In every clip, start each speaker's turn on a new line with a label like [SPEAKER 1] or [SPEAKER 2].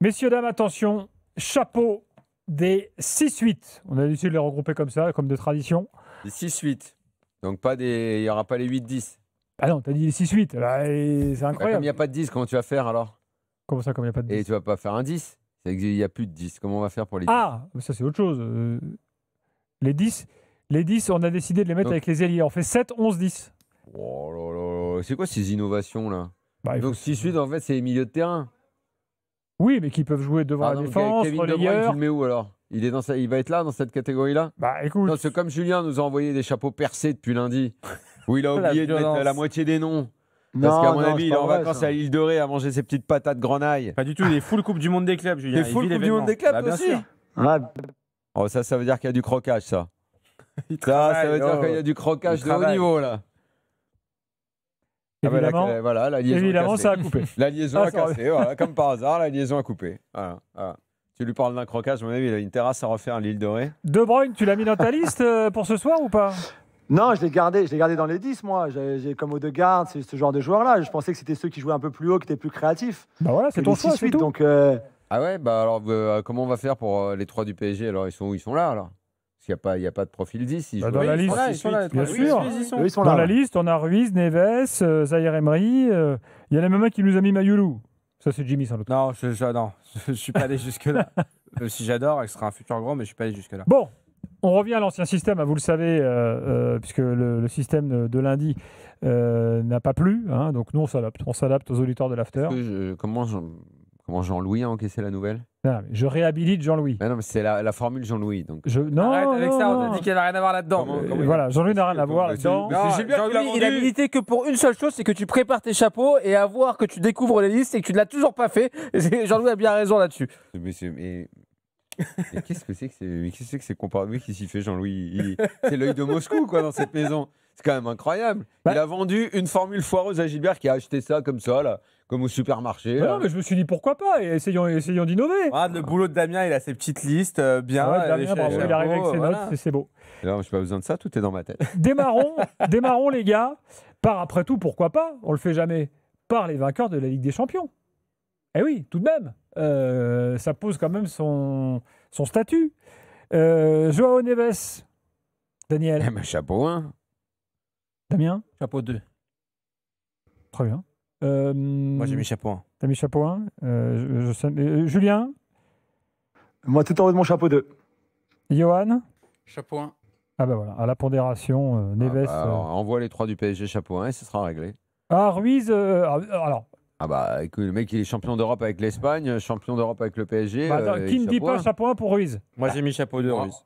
[SPEAKER 1] Messieurs, dames, attention, chapeau des 6-8. On a décidé de les regrouper comme ça, comme de tradition.
[SPEAKER 2] Les 6-8. Donc il n'y aura pas les 8-10.
[SPEAKER 1] Ah non, t'as dit les 6-8. C'est
[SPEAKER 2] Comme
[SPEAKER 1] incroyable.
[SPEAKER 2] il n'y a pas de 10, comment tu vas faire alors?
[SPEAKER 1] Comment ça, comme il n'y a pas de 10?
[SPEAKER 2] Et tu vas pas faire un 10? Il n'y a plus de 10. Comment on va faire pour les 10?
[SPEAKER 1] Ah, ça c'est autre chose. Les 10, on a décidé de les mettre avec les ailiers. On fait 7, 11, 10.
[SPEAKER 2] Oh là là, c'est quoi ces innovations là? Donc 6-8 en fait c'est les milieux de terrain.
[SPEAKER 1] Oui, mais qui peuvent jouer devant la défense,
[SPEAKER 2] Kevin De Bruyne, tu le mets où alors? Il va être là dans cette catégorie-là?
[SPEAKER 1] Bah écoute.
[SPEAKER 2] Non, c'est comme Julien nous a envoyé des chapeaux percés depuis lundi, où il a oublié de mettre la moitié des noms. Parce qu'à mon avis, il est en vacances à l'île de Ré à manger ses petites patates grenaille.
[SPEAKER 3] Pas du tout, il est full Coupe du Monde des clubs, Julien.
[SPEAKER 2] Il est full Coupe du Monde des clubs aussi.
[SPEAKER 3] Ouais.
[SPEAKER 2] Oh, ça veut dire qu'il y a du croquage, ça. Ça veut dire qu'il y a du croquage de haut niveau, là.
[SPEAKER 1] Évidemment,
[SPEAKER 2] la liaison
[SPEAKER 1] évidemment ça a coupé.
[SPEAKER 2] La liaison a cassé, voilà, comme par hasard, la liaison a coupé. Voilà. Tu lui parles d'un croquage, à mon avis, il a une terrasse à refaire à l'île de Ré.
[SPEAKER 1] De Bruyne, tu l'as mis dans ta liste pour ce soir ou pas?
[SPEAKER 4] Non, je l'ai gardé dans les 10, moi. J'ai comme Odegaard, c'est ce genre de joueurs-là. Je pensais que c'était ceux qui jouaient un peu plus haut, qui étaient plus créatifs.
[SPEAKER 1] Bah voilà, c'est ton choix, c'est tout.
[SPEAKER 4] Donc,
[SPEAKER 2] Ah ouais, bah alors comment on va faire pour les 3 du PSG? Alors ils sont où? Ils sont là, alors? Parce qu'il n'y a pas de profil 10.
[SPEAKER 1] Dans la liste,
[SPEAKER 3] ils sont là,
[SPEAKER 1] bien sûr.
[SPEAKER 4] Ils sont
[SPEAKER 1] dans
[SPEAKER 4] là,
[SPEAKER 1] la liste, on a Ruiz, Neves, Zaïre Emery. Il y en a même un qui nous a mis Mayoulou. Ça, c'est Jimmy, sans doute.
[SPEAKER 3] Non, je suis pas allé jusque-là. Si j'adore, il sera un futur grand, mais je suis pas allé jusque-là.
[SPEAKER 1] Bon, on revient à l'ancien système, vous le savez, puisque le système de lundi n'a pas plu. Hein, donc nous, on s'adapte aux auditeurs de l'after.
[SPEAKER 2] Comment Jean-Louis a encaissé la nouvelle?
[SPEAKER 1] Non, mais je réhabilite Jean-Louis.
[SPEAKER 2] Non, mais c'est la formule Jean-Louis. Donc.
[SPEAKER 1] Non,
[SPEAKER 3] arrête avec ça, on
[SPEAKER 1] non.
[SPEAKER 3] a dit qu'elle n'a rien à voir là-dedans.
[SPEAKER 1] Voilà, Jean-Louis n'a rien à voir là-dedans.
[SPEAKER 3] Jean-Louis, il a milité que pour une seule chose, c'est que tu prépares tes chapeaux et à voir que tu découvres les listes et que tu ne l'as toujours pas fait. Jean-Louis a bien raison là-dessus.
[SPEAKER 2] Mais qu'est-ce que c'est que c'est comparé? Oui, qui s'y fait Jean-Louis? C'est l'œil de Moscou, quoi, dans cette maison. C'est quand même incroyable. Il a vendu une formule foireuse à Gilbert qui a acheté ça comme ça, là, comme au supermarché.
[SPEAKER 1] Non, mais je me suis dit pourquoi pas, et essayons d'innover.
[SPEAKER 3] Le boulot de Damien, il a ses petites listes bien.
[SPEAKER 1] Damien, bravo, il arrive avec ses notes, c'est beau.
[SPEAKER 2] Non, je n'ai pas besoin de ça, tout est dans ma tête.
[SPEAKER 1] Démarrons les gars, après tout, pourquoi pas, on le fait jamais, par les vainqueurs de la Ligue des Champions. Eh oui, tout de même, ça pose quand même son statut. Joao Neves, Daniel.
[SPEAKER 2] Chapeau 1.
[SPEAKER 1] Damien?
[SPEAKER 3] Chapeau 2.
[SPEAKER 1] Très bien.
[SPEAKER 3] Moi, j'ai mis chapeau 1.
[SPEAKER 1] T'as mis chapeau 1 Julien?
[SPEAKER 4] Moi, tout en haut de mon chapeau 2.
[SPEAKER 1] Johan?
[SPEAKER 5] Chapeau 1.
[SPEAKER 1] Ah ben voilà, à la pondération, Neves...
[SPEAKER 2] envoie les 3 du PSG chapeau 1 et ce sera réglé.
[SPEAKER 1] Ah, Ruiz, alors...
[SPEAKER 2] Ah bah écoute, le mec il est champion d'Europe avec l'Espagne, champion d'Europe avec le PSG.
[SPEAKER 1] Qui ne dit pas chapeau 1 pour Ruiz?
[SPEAKER 3] Moi j'ai mis chapeau 2 Ruiz.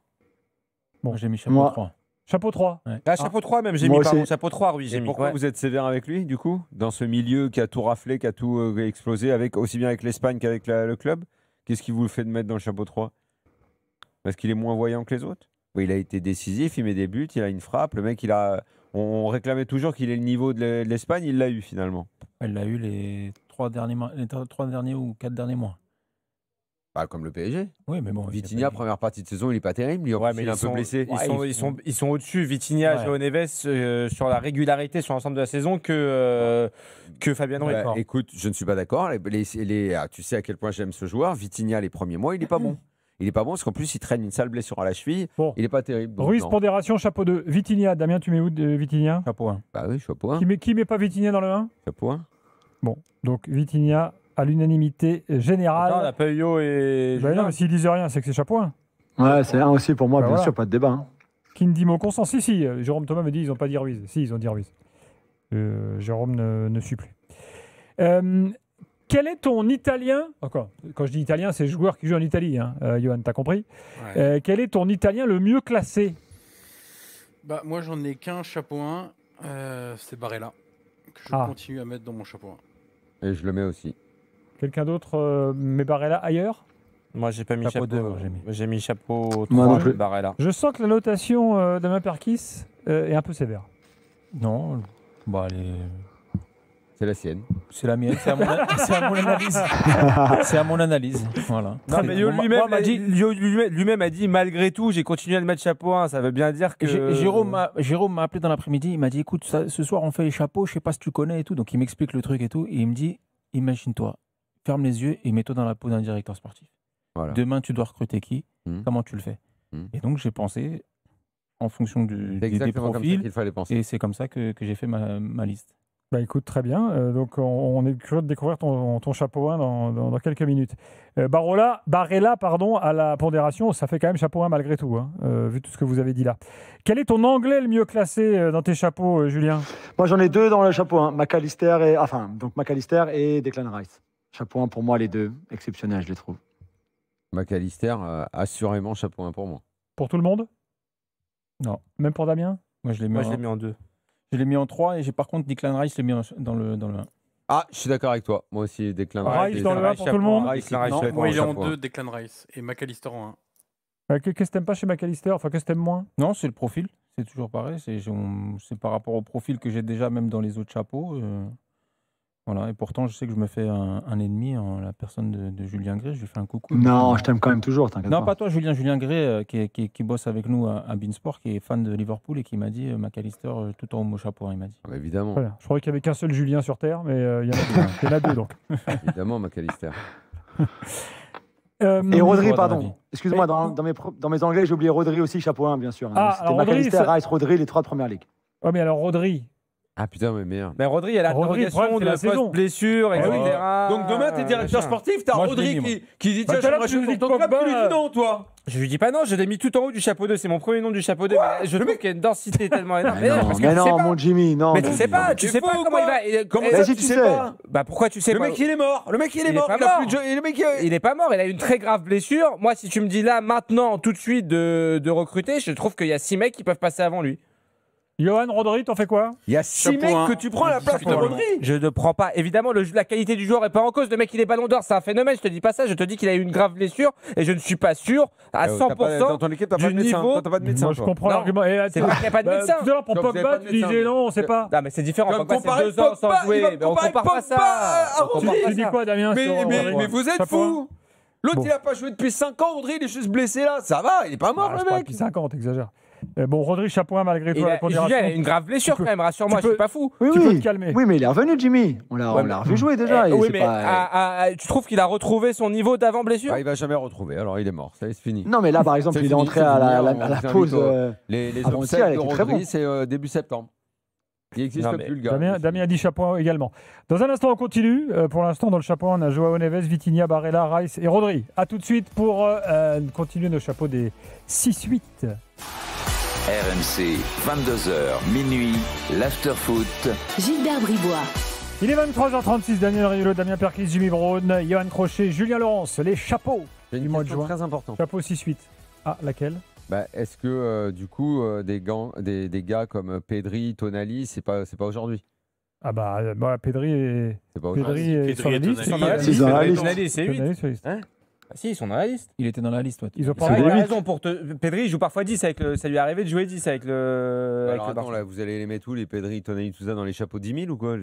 [SPEAKER 1] Bon,
[SPEAKER 3] moi j'ai mis chapeau 3.
[SPEAKER 1] Chapeau 3
[SPEAKER 3] ouais. Chapeau 3 même, j'ai mis chapeau 3 Ruiz.
[SPEAKER 2] Et pourquoi vous êtes sévère avec lui du coup? Dans ce milieu qui a tout raflé, qui a tout explosé, aussi bien avec l'Espagne qu'avec le club? Qu'est-ce qui vous le fait de mettre dans le chapeau 3? Parce qu'il est moins voyant que les autres? Oui, il a été décisif, il met des buts, il a une frappe. Le mec, on réclamait toujours qu'il ait le niveau de l'Espagne, il l'a eu finalement.
[SPEAKER 6] Il l'a eu les 3 derniers ou 4 derniers mois.
[SPEAKER 2] Bah, comme le PSG.
[SPEAKER 6] Oui, mais bon.
[SPEAKER 2] Vitinha, première partie de saison, il n'est pas terrible. Il est un peu blessé.
[SPEAKER 3] Ils sont au-dessus. Vitinha, Joao Neves, sur la régularité sur l'ensemble de la saison que Fabien Ruiz.
[SPEAKER 2] Écoute, je ne suis pas d'accord. Tu sais à quel point j'aime ce joueur. Vitinha, les premiers mois, il n'est pas bon. Il n'est pas bon parce qu'en plus, il traîne une sale blessure à la cheville. Bon. Il n'est pas terrible.
[SPEAKER 1] Ruiz, pondération, chapeau 2. Vitinha, Damien, tu mets où de Vitinha?
[SPEAKER 6] Chapeau 1.
[SPEAKER 2] Bah oui, chapeau 1.
[SPEAKER 1] Qui met pas Vitinha dans le 1?
[SPEAKER 2] Chapeau 1.
[SPEAKER 1] Bon, donc Vitinha à l'unanimité générale.
[SPEAKER 3] Attends, on a Peugeot et...
[SPEAKER 1] non, mais s'ils disent rien, c'est que c'est chapeau 1.
[SPEAKER 4] Ouais, c'est 1 aussi pour moi, bien sûr, pas de débat. Hein.
[SPEAKER 1] Qui ne dit mot consent? Si, Jérôme Thomas me dit ils n'ont pas dit Ruiz. Si, ils ont dit Ruiz. Jérôme ne suit plus. Quel est ton italien? Encore, quand je dis italien, c'est le joueur qui joue en Italie, hein, Johan, t'as compris? Ouais. Quel est ton italien le mieux classé?
[SPEAKER 5] Bah, moi, j'en ai qu'un chapeau 1, c'est Barella, que je continue à mettre dans mon chapeau 1.
[SPEAKER 2] Et je le mets aussi.
[SPEAKER 1] Quelqu'un d'autre met Barella ailleurs?
[SPEAKER 3] Moi, j'ai pas mis chapeau 2. J'ai mis chapeau 3, Barella.
[SPEAKER 1] Je sens que la notation d'Amain Perkis est un peu sévère.
[SPEAKER 6] Non, bah,
[SPEAKER 2] c'est la sienne.
[SPEAKER 6] C'est la mienne. C'est à mon analyse. C'est à mon analyse. Voilà.
[SPEAKER 3] Non, mais lui-même a dit malgré tout, j'ai continué à le mettre chapeau 1. Ça veut bien dire que.
[SPEAKER 6] Jérôme m'a appelé dans l'après-midi. Il m'a dit écoute, ce soir on fait les chapeaux. Je sais pas si tu connais et tout. Donc il m'explique le truc et tout. Et il me dit imagine-toi, ferme les yeux et mets-toi dans la peau d'un directeur sportif.
[SPEAKER 2] Voilà.
[SPEAKER 6] Demain, tu dois recruter qui? Comment tu le fais? Et donc, j'ai pensé en fonction
[SPEAKER 2] C'est
[SPEAKER 6] des
[SPEAKER 2] exactement comme ça
[SPEAKER 6] profils,
[SPEAKER 2] qu'il fallait penser.
[SPEAKER 6] et c'est comme ça que j'ai fait ma liste.
[SPEAKER 1] Bah écoute, très bien. Donc on est curieux de découvrir ton chapeau 1 dans quelques minutes. Barella, pardon, à la pondération, ça fait quand même chapeau 1 malgré tout, hein, vu tout ce que vous avez dit là. Quel est ton anglais le mieux classé dans tes chapeaux, Julien?
[SPEAKER 4] Moi, j'en ai 2 dans le chapeau 1. McAllister et Declan Rice. Chapeau 1 pour moi, les 2. Exceptionnels, je les trouve.
[SPEAKER 2] McAllister, assurément chapeau 1 pour moi.
[SPEAKER 1] Pour tout le monde?
[SPEAKER 6] Non.
[SPEAKER 1] Même pour Damien?
[SPEAKER 6] Moi, je l'ai mis en 2. Je l'ai mis en 3 et j'ai par contre Declan Rice, je l'ai mis dans le 1.
[SPEAKER 2] Ah, je suis d'accord avec toi. Moi aussi, Declan
[SPEAKER 1] Rice
[SPEAKER 2] Rice.
[SPEAKER 1] dans le 1 pour tout le monde?
[SPEAKER 5] Non, moi, il est en 2, Declan Rice. Et McAllister en 1.
[SPEAKER 1] Qu'est-ce que t'aimes pas chez McAllister? Enfin, qu'est-ce que t'aimes moins?
[SPEAKER 6] Non, c'est le profil. C'est toujours pareil. C'est par rapport au profil que j'ai déjà, même dans les autres chapeaux. Voilà. Et pourtant, je sais que je me fais un ennemi en la personne de Julien Gray. Je lui fais un coucou.
[SPEAKER 4] Non, je t'aime quand même toujours, t'inquiète
[SPEAKER 6] Non,
[SPEAKER 4] pas.
[SPEAKER 6] pas toi, Julien Gray, qui bosse avec nous à Beansport, qui est fan de Liverpool et qui m'a dit McAllister tout en haut au chapeau, hein, il m'a dit.
[SPEAKER 2] Ah, évidemment.
[SPEAKER 1] Très bien. Je croyais qu'il n'y avait qu'un seul Julien sur Terre, mais il y en a deux donc.
[SPEAKER 2] Évidemment, McAllister.
[SPEAKER 4] Et Rodri,
[SPEAKER 6] dans la
[SPEAKER 4] pardon.
[SPEAKER 6] vie.
[SPEAKER 4] Excuse-moi, dans mes anglais, j'ai oublié Rodri aussi, chapeau 1, bien sûr.
[SPEAKER 1] Ah,
[SPEAKER 4] C'était
[SPEAKER 1] alors Rodri,
[SPEAKER 4] McAllister,
[SPEAKER 1] ça-
[SPEAKER 4] Rice, Rodri, les 3 de première ligue.
[SPEAKER 1] Oh, mais alors Rodri.
[SPEAKER 2] Ah putain, mais merde.
[SPEAKER 3] Mais Rodri, il y a
[SPEAKER 1] Rodri, le problème,
[SPEAKER 3] l'interrogation
[SPEAKER 1] c'est
[SPEAKER 3] de
[SPEAKER 1] la saison.
[SPEAKER 3] post-blessure, etc.
[SPEAKER 7] Donc demain, t'es directeur sportif, t'as
[SPEAKER 6] Moi, je l'ai
[SPEAKER 7] Rodri
[SPEAKER 6] mis,
[SPEAKER 7] qui dit
[SPEAKER 1] Bah,
[SPEAKER 7] tiens,
[SPEAKER 1] tout à l'heure,
[SPEAKER 7] j'aimerais
[SPEAKER 1] tu nous
[SPEAKER 7] jouer
[SPEAKER 1] dis
[SPEAKER 7] pour ton club,
[SPEAKER 1] Pogba,
[SPEAKER 7] tu lui dis non, toi.
[SPEAKER 3] Je lui dis pas non, je l'ai mis tout en haut du chapeau 2, c'est mon premier nom du chapeau 2. Mais je trouve qu'il y a une densité tellement énorme.
[SPEAKER 4] Mais non,
[SPEAKER 3] parce que
[SPEAKER 4] mais
[SPEAKER 3] tu sais
[SPEAKER 4] non,
[SPEAKER 3] pas.
[SPEAKER 4] mon Jimmy, non.
[SPEAKER 3] Mais
[SPEAKER 4] mon
[SPEAKER 3] tu sais
[SPEAKER 4] Jimmy.
[SPEAKER 3] pas, tu
[SPEAKER 7] t'es
[SPEAKER 3] sais pas
[SPEAKER 7] fou ou
[SPEAKER 3] comment il
[SPEAKER 7] quoi
[SPEAKER 3] va.
[SPEAKER 7] Comment
[SPEAKER 4] Mais
[SPEAKER 7] ça,
[SPEAKER 4] si
[SPEAKER 7] tu
[SPEAKER 4] tu
[SPEAKER 7] sais
[SPEAKER 4] sais.
[SPEAKER 7] pas
[SPEAKER 3] Bah pourquoi tu sais
[SPEAKER 7] Le
[SPEAKER 3] pas
[SPEAKER 7] mec, il est mort. Le mec, il est
[SPEAKER 3] Il est
[SPEAKER 7] mort.
[SPEAKER 3] pas
[SPEAKER 7] Il a plus
[SPEAKER 3] mort.
[SPEAKER 7] de. Le mec,
[SPEAKER 3] Il est pas mort, il a une très grave blessure. Moi, si tu me dis là, maintenant, tout de suite, de recruter, je trouve qu'il y a 6 mecs qui peuvent passer avant lui.
[SPEAKER 1] Johan, Rodri, t'en fais quoi?
[SPEAKER 7] il y a 6
[SPEAKER 5] Chapeau
[SPEAKER 7] mecs
[SPEAKER 5] un.
[SPEAKER 7] que tu prends à la place de
[SPEAKER 5] Discutablement.
[SPEAKER 7] Rodri.
[SPEAKER 3] Je ne prends pas. Évidemment, la qualité du joueur est pas en cause. Le mec, il est ballon d'or, c'est un phénomène. Je te dis pas ça. Je te dis qu'il a eu une grave blessure et je ne suis pas sûr à 100%.
[SPEAKER 2] Dans ton équipe, t'as pas
[SPEAKER 3] du
[SPEAKER 2] de médecin.
[SPEAKER 3] niveau-
[SPEAKER 2] Toi, t'as pas de médecin.
[SPEAKER 1] Moi, je
[SPEAKER 2] toi.
[SPEAKER 1] comprends
[SPEAKER 3] Non,
[SPEAKER 1] l'argument. Et,
[SPEAKER 3] c'est pas qu'il n'y a pas de médecin.
[SPEAKER 1] Tout à l'heure, pour
[SPEAKER 2] Donc, vous avez
[SPEAKER 1] Pogba,
[SPEAKER 2] pas de
[SPEAKER 1] tu disais
[SPEAKER 2] médecin.
[SPEAKER 1] non, on sait pas.
[SPEAKER 3] Non, mais c'est différent.
[SPEAKER 7] Comme
[SPEAKER 3] Pogba, c'est
[SPEAKER 7] comparer
[SPEAKER 3] 2 ans sans
[SPEAKER 7] Pogba,
[SPEAKER 3] jouer.
[SPEAKER 7] il va
[SPEAKER 3] Mais on
[SPEAKER 7] comparer
[SPEAKER 3] compare pas
[SPEAKER 7] Pogba
[SPEAKER 3] ça.
[SPEAKER 7] à
[SPEAKER 3] On compare
[SPEAKER 7] Rodri.
[SPEAKER 3] pas
[SPEAKER 1] Tu dis
[SPEAKER 3] ça.
[SPEAKER 1] quoi, Damien? sur Rodri
[SPEAKER 7] Mais vous êtes
[SPEAKER 1] Chapeau un.
[SPEAKER 7] fous. L'autre,
[SPEAKER 1] Bon.
[SPEAKER 7] il a pas joué depuis 5 ans. Rodri, il est juste blessé là. Ça va, il est pas mort,
[SPEAKER 1] Ah, c'est
[SPEAKER 7] le
[SPEAKER 1] pas
[SPEAKER 7] mec.
[SPEAKER 1] depuis 5 ans, t'exagères. Bon, Rodri, chapeau 1 malgré tout,
[SPEAKER 3] Il
[SPEAKER 1] à la
[SPEAKER 3] a,
[SPEAKER 1] pondération.
[SPEAKER 3] Julien, il a une grave blessure
[SPEAKER 1] Tu
[SPEAKER 3] quand même, rassure-moi,
[SPEAKER 1] tu
[SPEAKER 3] je
[SPEAKER 1] peux-
[SPEAKER 3] suis pas fou.
[SPEAKER 4] Oui,
[SPEAKER 1] Tu peux
[SPEAKER 4] oui.
[SPEAKER 1] te calmer.
[SPEAKER 4] Oui, mais il est revenu, Jimmy. On l'a revu jouer déjà. et
[SPEAKER 3] oui,
[SPEAKER 4] c'est
[SPEAKER 3] mais
[SPEAKER 4] pas-
[SPEAKER 3] tu trouves qu'il a retrouvé son niveau d'avant blessure?
[SPEAKER 2] Ah, il va jamais retrouver. Alors, il est mort. Ça y est, c'est fini.
[SPEAKER 4] Non, mais là, par exemple,
[SPEAKER 2] C'est
[SPEAKER 4] il est
[SPEAKER 2] fini,
[SPEAKER 4] entré
[SPEAKER 2] c'est
[SPEAKER 4] à
[SPEAKER 2] fini,
[SPEAKER 4] la
[SPEAKER 2] on
[SPEAKER 4] pause.
[SPEAKER 2] s'invite Les
[SPEAKER 4] avant-hier,
[SPEAKER 2] obsèques
[SPEAKER 4] il
[SPEAKER 2] de
[SPEAKER 4] était très
[SPEAKER 2] Rodri,
[SPEAKER 4] bon.
[SPEAKER 2] c'est début septembre. Il n'existe
[SPEAKER 3] Non, mais
[SPEAKER 2] plus, le gars.
[SPEAKER 1] Damien a dit chapeau 1 également. Dans un instant, on continue. Pour l'instant, dans le chapeau 1, on a Joao Neves, Vitinha, Barella, Rice et Rodri. A tout de suite pour continuer nos chapeaux des 6-8.
[SPEAKER 8] RMC, 22h, minuit, l'after-foot.
[SPEAKER 9] Gilbert Bribois.
[SPEAKER 1] Il est 23h36, Daniel Riolo, Damien Perkis, Jimmy Braun, Johan Crochet, Julien Laurence, les chapeaux
[SPEAKER 2] J'ai
[SPEAKER 1] du
[SPEAKER 2] une
[SPEAKER 1] mois de
[SPEAKER 2] question
[SPEAKER 1] juin.
[SPEAKER 2] très importante.
[SPEAKER 1] Chapeau 6-8. Ah, laquelle?
[SPEAKER 2] Bah, est-ce que, du coup, des gars comme Pedri, Tonali, c'est pas aujourd'hui?
[SPEAKER 1] Ah bah, Pedri est,
[SPEAKER 2] C'est pas aujourd'hui.
[SPEAKER 1] Pedri est
[SPEAKER 5] Pedri
[SPEAKER 1] sur la
[SPEAKER 5] et
[SPEAKER 1] liste.
[SPEAKER 5] Tonali.
[SPEAKER 3] Ils sont dans la
[SPEAKER 4] C'est
[SPEAKER 3] liste.
[SPEAKER 4] dans la
[SPEAKER 3] Pedri et
[SPEAKER 4] liste.
[SPEAKER 3] Tonali, c'est 8.
[SPEAKER 1] Tonali sur la liste.
[SPEAKER 3] Ah si, ils sont dans la liste.
[SPEAKER 6] Il était dans la liste, toi.
[SPEAKER 1] Ils ont
[SPEAKER 3] C'est
[SPEAKER 1] pas
[SPEAKER 3] vrai,
[SPEAKER 4] des
[SPEAKER 3] il a
[SPEAKER 4] huit.
[SPEAKER 3] raison. Pedri, il joue parfois 10 avec le. Ça lui est arrivé de jouer 10 avec le.
[SPEAKER 2] Alors
[SPEAKER 3] avec le
[SPEAKER 2] attends,
[SPEAKER 3] Barça.
[SPEAKER 2] là, vous allez les mettre où, les Pedri, Tonali, tout ça, dans les chapeaux 10 000 ou quoi?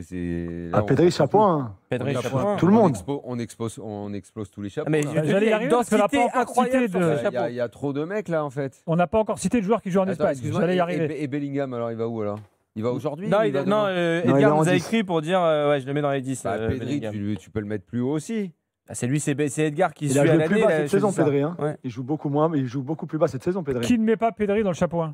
[SPEAKER 4] Ah, Pedri, chapeau 1.
[SPEAKER 3] Pedri,
[SPEAKER 2] On
[SPEAKER 3] chapeau
[SPEAKER 2] explose-
[SPEAKER 3] un.
[SPEAKER 4] Tout le monde.
[SPEAKER 2] On explose tous les chapeaux.
[SPEAKER 3] Mais
[SPEAKER 2] là.
[SPEAKER 3] je te
[SPEAKER 1] J'allais
[SPEAKER 3] dis,
[SPEAKER 1] y
[SPEAKER 3] il y a
[SPEAKER 1] arriver
[SPEAKER 3] une
[SPEAKER 1] parce qu'on n'a pas
[SPEAKER 3] densité
[SPEAKER 1] encore
[SPEAKER 3] incroyable
[SPEAKER 1] cité
[SPEAKER 3] sur
[SPEAKER 1] de-
[SPEAKER 3] ce chapeau.
[SPEAKER 2] Il y a trop de mecs là en fait.
[SPEAKER 1] On n'a pas encore cité de joueurs qui jouent en
[SPEAKER 2] Attends,
[SPEAKER 1] Espagne.
[SPEAKER 2] excuse-moi,
[SPEAKER 1] J'allais y arriver.
[SPEAKER 2] et Bellingham alors il va où alors? Il va aujourd'hui?
[SPEAKER 3] Non,
[SPEAKER 2] ou il va
[SPEAKER 3] non,
[SPEAKER 2] demain?
[SPEAKER 4] il est
[SPEAKER 3] Edgar
[SPEAKER 4] en
[SPEAKER 3] nous a
[SPEAKER 4] 10.
[SPEAKER 3] écrit pour dire ouais, je le mets dans les 10.
[SPEAKER 2] Bah, Pedri,
[SPEAKER 3] Bellingham.
[SPEAKER 2] tu peux le mettre plus haut aussi.
[SPEAKER 3] Ah, c'est lui, c'est Edgar qui
[SPEAKER 4] Il
[SPEAKER 3] suit
[SPEAKER 4] a
[SPEAKER 3] à
[SPEAKER 4] joué
[SPEAKER 3] l'année.
[SPEAKER 4] plus bas
[SPEAKER 3] il a
[SPEAKER 4] cette saison,
[SPEAKER 3] choisi ça.
[SPEAKER 4] Pedri. Hein.
[SPEAKER 3] Ouais.
[SPEAKER 4] Il joue beaucoup moins, mais il joue beaucoup plus bas cette saison, Pedri.
[SPEAKER 1] Qui ne met pas Pedri dans le chapeau 1?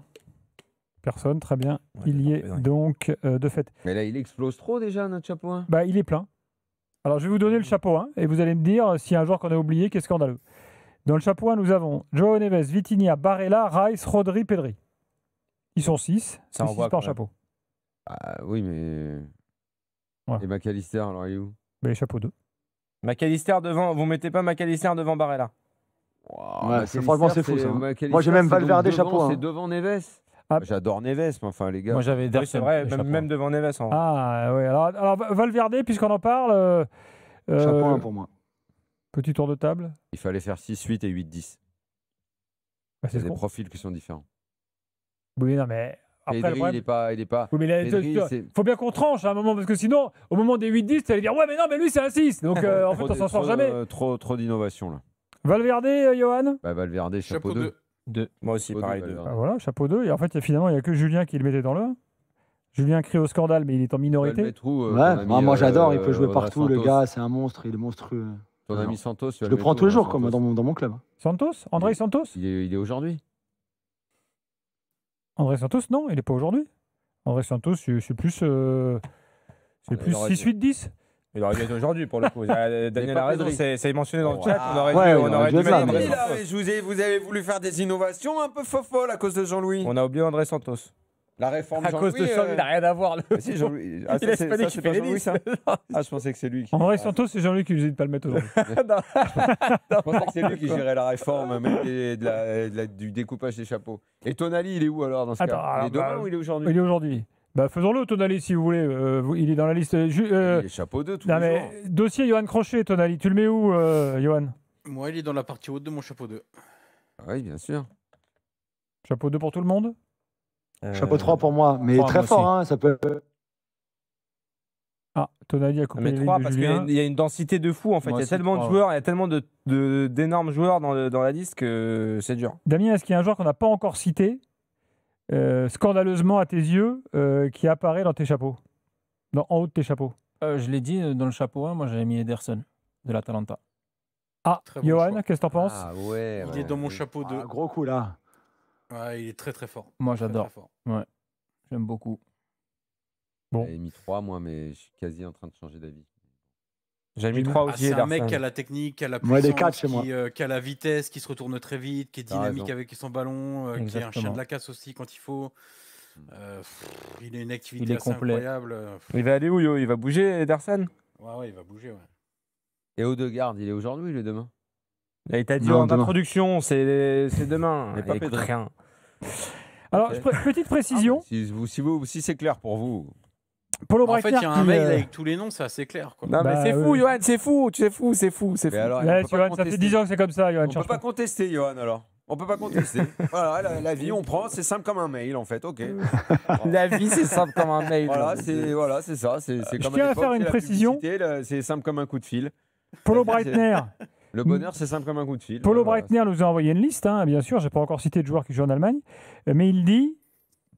[SPEAKER 1] Personne, très bien.
[SPEAKER 6] Ouais,
[SPEAKER 1] Il y est
[SPEAKER 6] Pedri.
[SPEAKER 1] donc de fait.
[SPEAKER 2] Mais là il explose trop déjà notre chapeau 1.
[SPEAKER 1] Bah, il est plein. Alors, je vais vous donner le chapeau 1 et vous allez me dire s'il y a un joueur qu'on a oublié qui est scandaleux. Dans le chapeau 1, nous avons Joao Neves, Vitinha, Barella, Rice, Rodri, Pedri. Ils sont 6.
[SPEAKER 3] Ça
[SPEAKER 1] C'est 6
[SPEAKER 3] envoie
[SPEAKER 1] par
[SPEAKER 3] quand
[SPEAKER 1] chapeau.
[SPEAKER 2] Ah oui mais.
[SPEAKER 1] Ouais.
[SPEAKER 2] Et McAllister alors il est où?
[SPEAKER 1] Mais chapeau 2.
[SPEAKER 3] McAllister devant. Vous mettez pas McAllister devant Barella?
[SPEAKER 4] Ouais, franchement, c'est fou, ça, hein.
[SPEAKER 2] McAllister,
[SPEAKER 4] Moi, j'ai même
[SPEAKER 2] c'est
[SPEAKER 4] Valverde
[SPEAKER 2] donc
[SPEAKER 4] chapeau,
[SPEAKER 2] devant,
[SPEAKER 4] hein.
[SPEAKER 2] C'est devant Neves.
[SPEAKER 1] Ah.
[SPEAKER 2] J'adore Neves, mais enfin les gars.
[SPEAKER 6] Moi, j'avais
[SPEAKER 3] Oui,
[SPEAKER 6] Ederson,
[SPEAKER 3] c'est vrai,
[SPEAKER 6] le chapeau.
[SPEAKER 3] même devant Neves. En...
[SPEAKER 1] Ah, ouais. Alors Valverde, puisqu'on en parle.
[SPEAKER 4] Chapeau 1 pour moi.
[SPEAKER 1] Petit tour de table.
[SPEAKER 2] Il fallait faire 6, 8 et 8, 10.
[SPEAKER 1] Bah, c'est
[SPEAKER 2] C'est
[SPEAKER 1] ce
[SPEAKER 2] des
[SPEAKER 1] qu'on-
[SPEAKER 2] profils qui sont différents.
[SPEAKER 1] Oui, non, mais. Après, le
[SPEAKER 2] Pedri,
[SPEAKER 1] problème-
[SPEAKER 2] il est pas.
[SPEAKER 1] Oui, mais là,
[SPEAKER 2] Pedri, c'est-
[SPEAKER 1] faut bien qu'on tranche à un moment, parce que sinon, au moment des 8-10, tu allais dire ouais, mais non, mais lui, c'est un 6. Donc, en fait, on s'en sort jamais.
[SPEAKER 2] Trop d'innovation là.
[SPEAKER 1] Valverde, Johan.
[SPEAKER 2] Bah, Valverde, chapeau
[SPEAKER 5] Chapeau
[SPEAKER 2] 2.
[SPEAKER 5] 2.
[SPEAKER 3] Moi aussi,
[SPEAKER 2] Chapeau
[SPEAKER 3] pareil.
[SPEAKER 2] deux,
[SPEAKER 3] deux.
[SPEAKER 2] Valverde.
[SPEAKER 1] Bah, voilà, chapeau 2. Et en fait, finalement, il n'y a que Julien qui le mettait dans le 1. Julien crie au scandale, mais il est en
[SPEAKER 2] On va le
[SPEAKER 1] minorité.
[SPEAKER 2] mettre où, ton
[SPEAKER 4] Ouais,
[SPEAKER 2] ami,
[SPEAKER 4] moi j'adore, il peut jouer
[SPEAKER 2] André
[SPEAKER 4] partout, le
[SPEAKER 2] Santos
[SPEAKER 4] gars, c'est un monstre, il est monstrueux.
[SPEAKER 2] Ton
[SPEAKER 4] Alors,
[SPEAKER 2] ami Santos, tu vas
[SPEAKER 4] Je le
[SPEAKER 2] mettre
[SPEAKER 4] prends
[SPEAKER 2] où,
[SPEAKER 4] tous les jours,
[SPEAKER 2] Santos
[SPEAKER 4] comme dans mon club.
[SPEAKER 1] Santos André Santos
[SPEAKER 2] Il est aujourd'hui.
[SPEAKER 1] André Santos, non, il n'est pas aujourd'hui. André Santos, c'est plus, c'est plus
[SPEAKER 3] il aurait
[SPEAKER 1] 6-8-10.
[SPEAKER 6] Il aurait dû être aujourd'hui pour le coup. Daniel
[SPEAKER 2] pas
[SPEAKER 6] a raison,
[SPEAKER 2] Pedri.
[SPEAKER 6] c'est mentionné dans le
[SPEAKER 2] Ouais.
[SPEAKER 6] chat. On aurait
[SPEAKER 4] Ouais,
[SPEAKER 6] dû,
[SPEAKER 4] il
[SPEAKER 6] on
[SPEAKER 4] aurait
[SPEAKER 6] aurait
[SPEAKER 4] dû
[SPEAKER 6] dû
[SPEAKER 4] être là,
[SPEAKER 6] mettre
[SPEAKER 4] mais-
[SPEAKER 6] André Santos.
[SPEAKER 2] Vous avez voulu faire des innovations un peu fofolles à cause de Jean-Louis.
[SPEAKER 6] On a oublié André Santos.
[SPEAKER 2] La réforme
[SPEAKER 6] À cause de ça, il n'a rien à voir.
[SPEAKER 2] Ah, si, Jean-Louis. Ah,
[SPEAKER 6] Il a pas dit qu'il fait les
[SPEAKER 2] Jean-Louis,
[SPEAKER 6] listes.
[SPEAKER 2] ça Ah, je pensais que c'est lui qui.
[SPEAKER 1] André Santos, c'est Jean-Luc qui nous dit de ne pas le mettre aujourd'hui.
[SPEAKER 2] Je pensais que c'est lui qui gérait la réforme même, et du découpage des chapeaux. Et Tonali, il est où alors dans ce
[SPEAKER 1] Attends,
[SPEAKER 2] cas
[SPEAKER 1] alors,
[SPEAKER 2] Il est demain
[SPEAKER 1] bah,
[SPEAKER 2] ou il est aujourd'hui
[SPEAKER 1] Il est aujourd'hui. Bah, faisons-le, Tonali, si vous voulez. Il est dans la liste.
[SPEAKER 2] Il est chapeau 2 tous
[SPEAKER 1] Non,
[SPEAKER 2] les
[SPEAKER 1] mais
[SPEAKER 2] jours.
[SPEAKER 1] dossier Johan Crochet, Tonali. Tu le mets où, Johan?
[SPEAKER 5] Moi, il est dans la partie haute de mon chapeau 2.
[SPEAKER 2] Oui, bien sûr.
[SPEAKER 1] Chapeau 2 pour tout le monde?
[SPEAKER 4] Chapeau 3 pour moi, mais
[SPEAKER 6] 3,
[SPEAKER 4] très
[SPEAKER 6] moi
[SPEAKER 4] fort,
[SPEAKER 6] aussi.
[SPEAKER 4] hein, ça peut.
[SPEAKER 1] Ah, Tonali a coupé
[SPEAKER 6] Mais
[SPEAKER 1] les
[SPEAKER 6] 3
[SPEAKER 1] lignes de
[SPEAKER 6] parce qu'il
[SPEAKER 1] Julien.
[SPEAKER 6] y a une densité de fou en fait.
[SPEAKER 3] Moi
[SPEAKER 6] Il y a
[SPEAKER 3] aussi,
[SPEAKER 6] tellement de
[SPEAKER 3] 3,
[SPEAKER 6] joueurs, il y a tellement d'énormes joueurs dans la liste que c'est dur.
[SPEAKER 1] Damien, est-ce qu'il y a un joueur qu'on n'a pas encore cité, scandaleusement à tes yeux, qui apparaît dans tes chapeaux? En haut de tes chapeaux?
[SPEAKER 6] Je l'ai dit dans le chapeau 1, moi j'avais mis Ederson de l'Atalanta.
[SPEAKER 1] Ah,
[SPEAKER 5] Très bon
[SPEAKER 1] Johan,
[SPEAKER 5] choix.
[SPEAKER 1] qu'est-ce que t'en penses?
[SPEAKER 2] Ah ouais.
[SPEAKER 5] Il est dans mon chapeau 2.
[SPEAKER 4] Gros coup là.
[SPEAKER 5] Ouais, il est très très fort.
[SPEAKER 6] Moi
[SPEAKER 5] Très,
[SPEAKER 6] j'adore,
[SPEAKER 5] très fort.
[SPEAKER 6] j'aime beaucoup.
[SPEAKER 1] Bon.
[SPEAKER 2] J'avais mis 3 moi, mais je suis quasi en train de changer d'avis.
[SPEAKER 6] J'avais mis 3
[SPEAKER 5] Ah,
[SPEAKER 6] aussi
[SPEAKER 5] c'est un mec
[SPEAKER 6] Ederson.
[SPEAKER 5] qui a la technique, qui a la
[SPEAKER 4] Moi, il est
[SPEAKER 5] puissance,
[SPEAKER 4] quatre chez moi.
[SPEAKER 5] qui a la vitesse, qui se retourne très vite, qui est
[SPEAKER 2] T'as
[SPEAKER 5] dynamique
[SPEAKER 2] raison.
[SPEAKER 5] avec son ballon, qui est un chien
[SPEAKER 6] Exactement.
[SPEAKER 5] de la casse aussi quand il faut. Il a une activité
[SPEAKER 6] Il est
[SPEAKER 5] assez
[SPEAKER 6] complet.
[SPEAKER 5] incroyable.
[SPEAKER 6] Il va aller où Yo? Il va bouger Ederson?
[SPEAKER 5] Ouais, il va bouger. Ouais.
[SPEAKER 2] Et Odegaard, il est aujourd'hui ou il est demain
[SPEAKER 6] Il t'a dit
[SPEAKER 4] Non,
[SPEAKER 6] en
[SPEAKER 4] demain.
[SPEAKER 6] introduction, c'est demain.
[SPEAKER 2] Mais pas
[SPEAKER 6] Écoute,
[SPEAKER 2] Pedri.
[SPEAKER 6] rien.
[SPEAKER 1] Alors,
[SPEAKER 2] Ok.
[SPEAKER 1] petite précision.
[SPEAKER 2] Si c'est clair pour vous.
[SPEAKER 1] Paulo
[SPEAKER 5] En fait, il
[SPEAKER 1] Breitner
[SPEAKER 5] y a un
[SPEAKER 1] qui,
[SPEAKER 5] mail avec tous les noms, c'est assez clair. Quoi.
[SPEAKER 6] Non,
[SPEAKER 1] Bah,
[SPEAKER 6] mais c'est fou,
[SPEAKER 1] ouais.
[SPEAKER 6] Johan, c'est fou, c'est fou.
[SPEAKER 2] Mais alors, on
[SPEAKER 1] Ouais,
[SPEAKER 2] peut pas
[SPEAKER 1] Johan, ça fait
[SPEAKER 2] contester.
[SPEAKER 1] 10 ans que c'est comme ça, Johan.
[SPEAKER 2] On peut
[SPEAKER 1] cherche
[SPEAKER 2] pas
[SPEAKER 1] pas.
[SPEAKER 2] contester, Johan, alors. On peut pas contester. Voilà, la vie, on prend, c'est simple comme un mail, en fait. Ok.
[SPEAKER 6] La vie, c'est simple comme un mail.
[SPEAKER 2] Voilà, c'est ça. C'est comme
[SPEAKER 1] tiens à
[SPEAKER 2] l'époque,
[SPEAKER 1] faire une
[SPEAKER 2] c'est la
[SPEAKER 1] précision.
[SPEAKER 2] publicité, c'est simple comme un coup de fil.
[SPEAKER 1] Paulo Breitner.
[SPEAKER 2] Le bonheur, c'est simple comme un coup de fil.
[SPEAKER 1] Paulo
[SPEAKER 2] Voilà.
[SPEAKER 1] Breitner nous a envoyé une liste, hein, bien sûr. Je n'ai pas encore cité de joueurs qui jouent en Allemagne. Mais il dit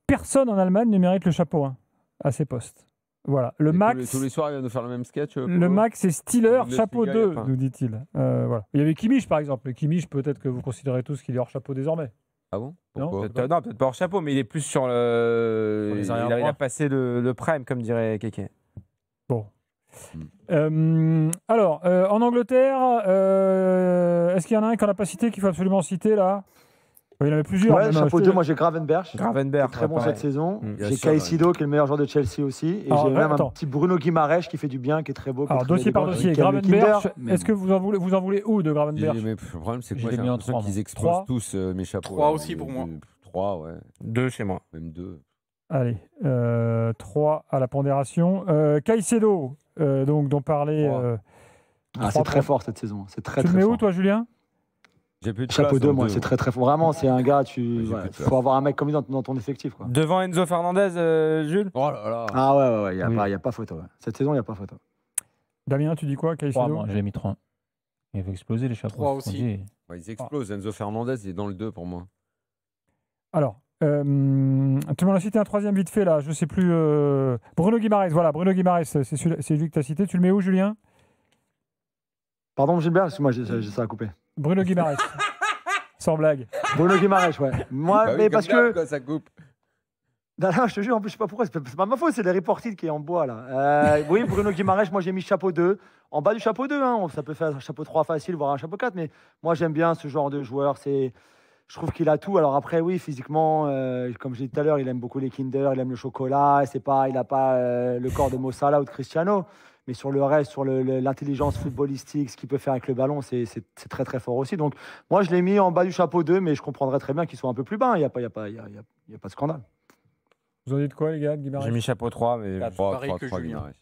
[SPEAKER 1] personne en Allemagne ne mérite le chapeau 1 à ses postes. Voilà. Le
[SPEAKER 2] Et
[SPEAKER 1] max.
[SPEAKER 2] tous les soirs, il va nous faire le même sketch.
[SPEAKER 1] Le
[SPEAKER 2] Paulo
[SPEAKER 1] max, c'est Stiller,
[SPEAKER 2] Bundesliga,
[SPEAKER 1] chapeau
[SPEAKER 2] y a
[SPEAKER 1] 2,
[SPEAKER 2] pas.
[SPEAKER 1] nous dit-il. Voilà. Il y avait Kimmich, par exemple. Kimmich, peut-être que vous considérez tous qu'il est hors chapeau désormais.
[SPEAKER 2] Ah bon
[SPEAKER 1] Non,
[SPEAKER 2] Pourquoi
[SPEAKER 6] Peut-être pas hors chapeau, mais il est plus sur le.
[SPEAKER 1] Sur les
[SPEAKER 6] il a
[SPEAKER 1] arrière-droits.
[SPEAKER 6] passé le prime, comme dirait Keke.
[SPEAKER 1] Bon. Alors, en Angleterre, est-ce qu'il y en a un qu'on n'a pas cité, qu'il faut absolument citer là? Il y en avait plusieurs.
[SPEAKER 4] Ouais,
[SPEAKER 1] même,
[SPEAKER 4] chapeau
[SPEAKER 1] je
[SPEAKER 4] 2,
[SPEAKER 1] te-
[SPEAKER 4] moi j'ai Gravenberch.
[SPEAKER 6] Gravenberch.
[SPEAKER 4] Très bon
[SPEAKER 6] pareil.
[SPEAKER 4] cette saison.
[SPEAKER 2] Bien
[SPEAKER 4] J'ai
[SPEAKER 2] sûr,
[SPEAKER 4] Caicedo qui est le meilleur joueur de Chelsea aussi. Et
[SPEAKER 1] Alors,
[SPEAKER 4] j'ai même
[SPEAKER 1] attends.
[SPEAKER 4] un petit Bruno Guimaraes qui fait du bien, qui est très beau. qui est
[SPEAKER 1] Alors,
[SPEAKER 4] très
[SPEAKER 1] dossier par
[SPEAKER 4] élégant,
[SPEAKER 1] dossier.
[SPEAKER 4] qui aime le
[SPEAKER 1] Gravenberch,
[SPEAKER 4] Kinder, mais
[SPEAKER 1] est-ce que vous en voulez où de Gravenberch?
[SPEAKER 2] Mais le problème, c'est que
[SPEAKER 6] Je
[SPEAKER 2] moi,
[SPEAKER 6] l'ai
[SPEAKER 2] j'ai
[SPEAKER 6] mis en
[SPEAKER 2] l'impression
[SPEAKER 6] 3,
[SPEAKER 2] qu'ils
[SPEAKER 6] moi.
[SPEAKER 2] explosent
[SPEAKER 1] 3.
[SPEAKER 2] tous mes chapeaux.
[SPEAKER 5] 3 aussi pour moi.
[SPEAKER 2] 3, ouais.
[SPEAKER 6] 2 chez moi.
[SPEAKER 2] Même 2.
[SPEAKER 1] Allez, 3 à la pondération. Caicedo, donc, dont parlait.
[SPEAKER 2] 3.
[SPEAKER 4] Ah, c'est très fort cette saison. C'est très
[SPEAKER 1] Tu le
[SPEAKER 4] très
[SPEAKER 1] mets où,
[SPEAKER 4] fort.
[SPEAKER 1] toi, Julien?
[SPEAKER 2] J'ai plus de
[SPEAKER 4] Chapeau
[SPEAKER 2] place
[SPEAKER 4] 2,
[SPEAKER 2] en
[SPEAKER 4] moi,
[SPEAKER 2] deux,
[SPEAKER 4] c'est très très fort. Vraiment, c'est un gars,
[SPEAKER 2] J'ai plus de place.
[SPEAKER 4] faut avoir un mec comme lui dans ton effectif. Quoi.
[SPEAKER 6] Devant Enzo Fernandez, Jules?
[SPEAKER 2] Oh là là.
[SPEAKER 4] Ah ouais, il n'y
[SPEAKER 1] Oui.
[SPEAKER 4] a pas photo. Ouais. Cette saison, il n'y a pas photo.
[SPEAKER 1] Damien, tu dis quoi,
[SPEAKER 6] 3,
[SPEAKER 1] Caicedo?
[SPEAKER 6] moi, j'ai mis 3. Il va exploser les chapeaux.
[SPEAKER 5] 3
[SPEAKER 6] faut
[SPEAKER 5] aussi.
[SPEAKER 6] dire.
[SPEAKER 2] Ouais, ils explosent. Enzo Fernandez, il est dans le 2 pour moi.
[SPEAKER 1] Alors, tu m'en as cité un troisième vite fait là, je sais plus. Bruno Guimaraes, voilà, Bruno Guimaraes, c'est lui que tu as cité. Tu le mets où, Julien?
[SPEAKER 4] Pardon, Gilbert, parce que moi, j'ai ça à couper.
[SPEAKER 1] Bruno Guimaraes. Sans blague.
[SPEAKER 4] Bruno Guimaraes, ouais. Moi,
[SPEAKER 2] Bah oui,
[SPEAKER 4] mais
[SPEAKER 2] comme
[SPEAKER 4] parce
[SPEAKER 2] d'hab,
[SPEAKER 4] que.
[SPEAKER 2] quoi, ça coupe.
[SPEAKER 4] Non, je te jure, en plus, je sais pas pourquoi. C'est pas ma faute, c'est les reported qui est en bois, là. Oui, Bruno Guimaraes, moi, j'ai mis chapeau 2. En bas du chapeau 2, hein, ça peut faire un chapeau 3 facile, voire un chapeau 4. Mais moi, j'aime bien ce genre de joueur. Je trouve qu'il a tout. Alors après, oui, physiquement, comme j'ai dit tout à l'heure, il aime beaucoup les Kinder, il aime le chocolat. Il n'a pas le corps de Mo Salah ou de Cristiano. Mais sur le reste, sur l'intelligence footballistique, ce qu'il peut faire avec le ballon, c'est très très fort aussi. Donc moi, je l'ai mis en bas du chapeau 2, mais je comprendrais très bien qu'il soit un peu plus bas. Il n'y a pas de scandale.
[SPEAKER 1] Vous en dites quoi, les gars, de Guimaraes?
[SPEAKER 6] J'ai mis chapeau 3, mais.
[SPEAKER 2] 3,
[SPEAKER 5] pareil
[SPEAKER 2] 3,
[SPEAKER 5] que
[SPEAKER 2] 3
[SPEAKER 5] Julien.
[SPEAKER 2] Guimaraes.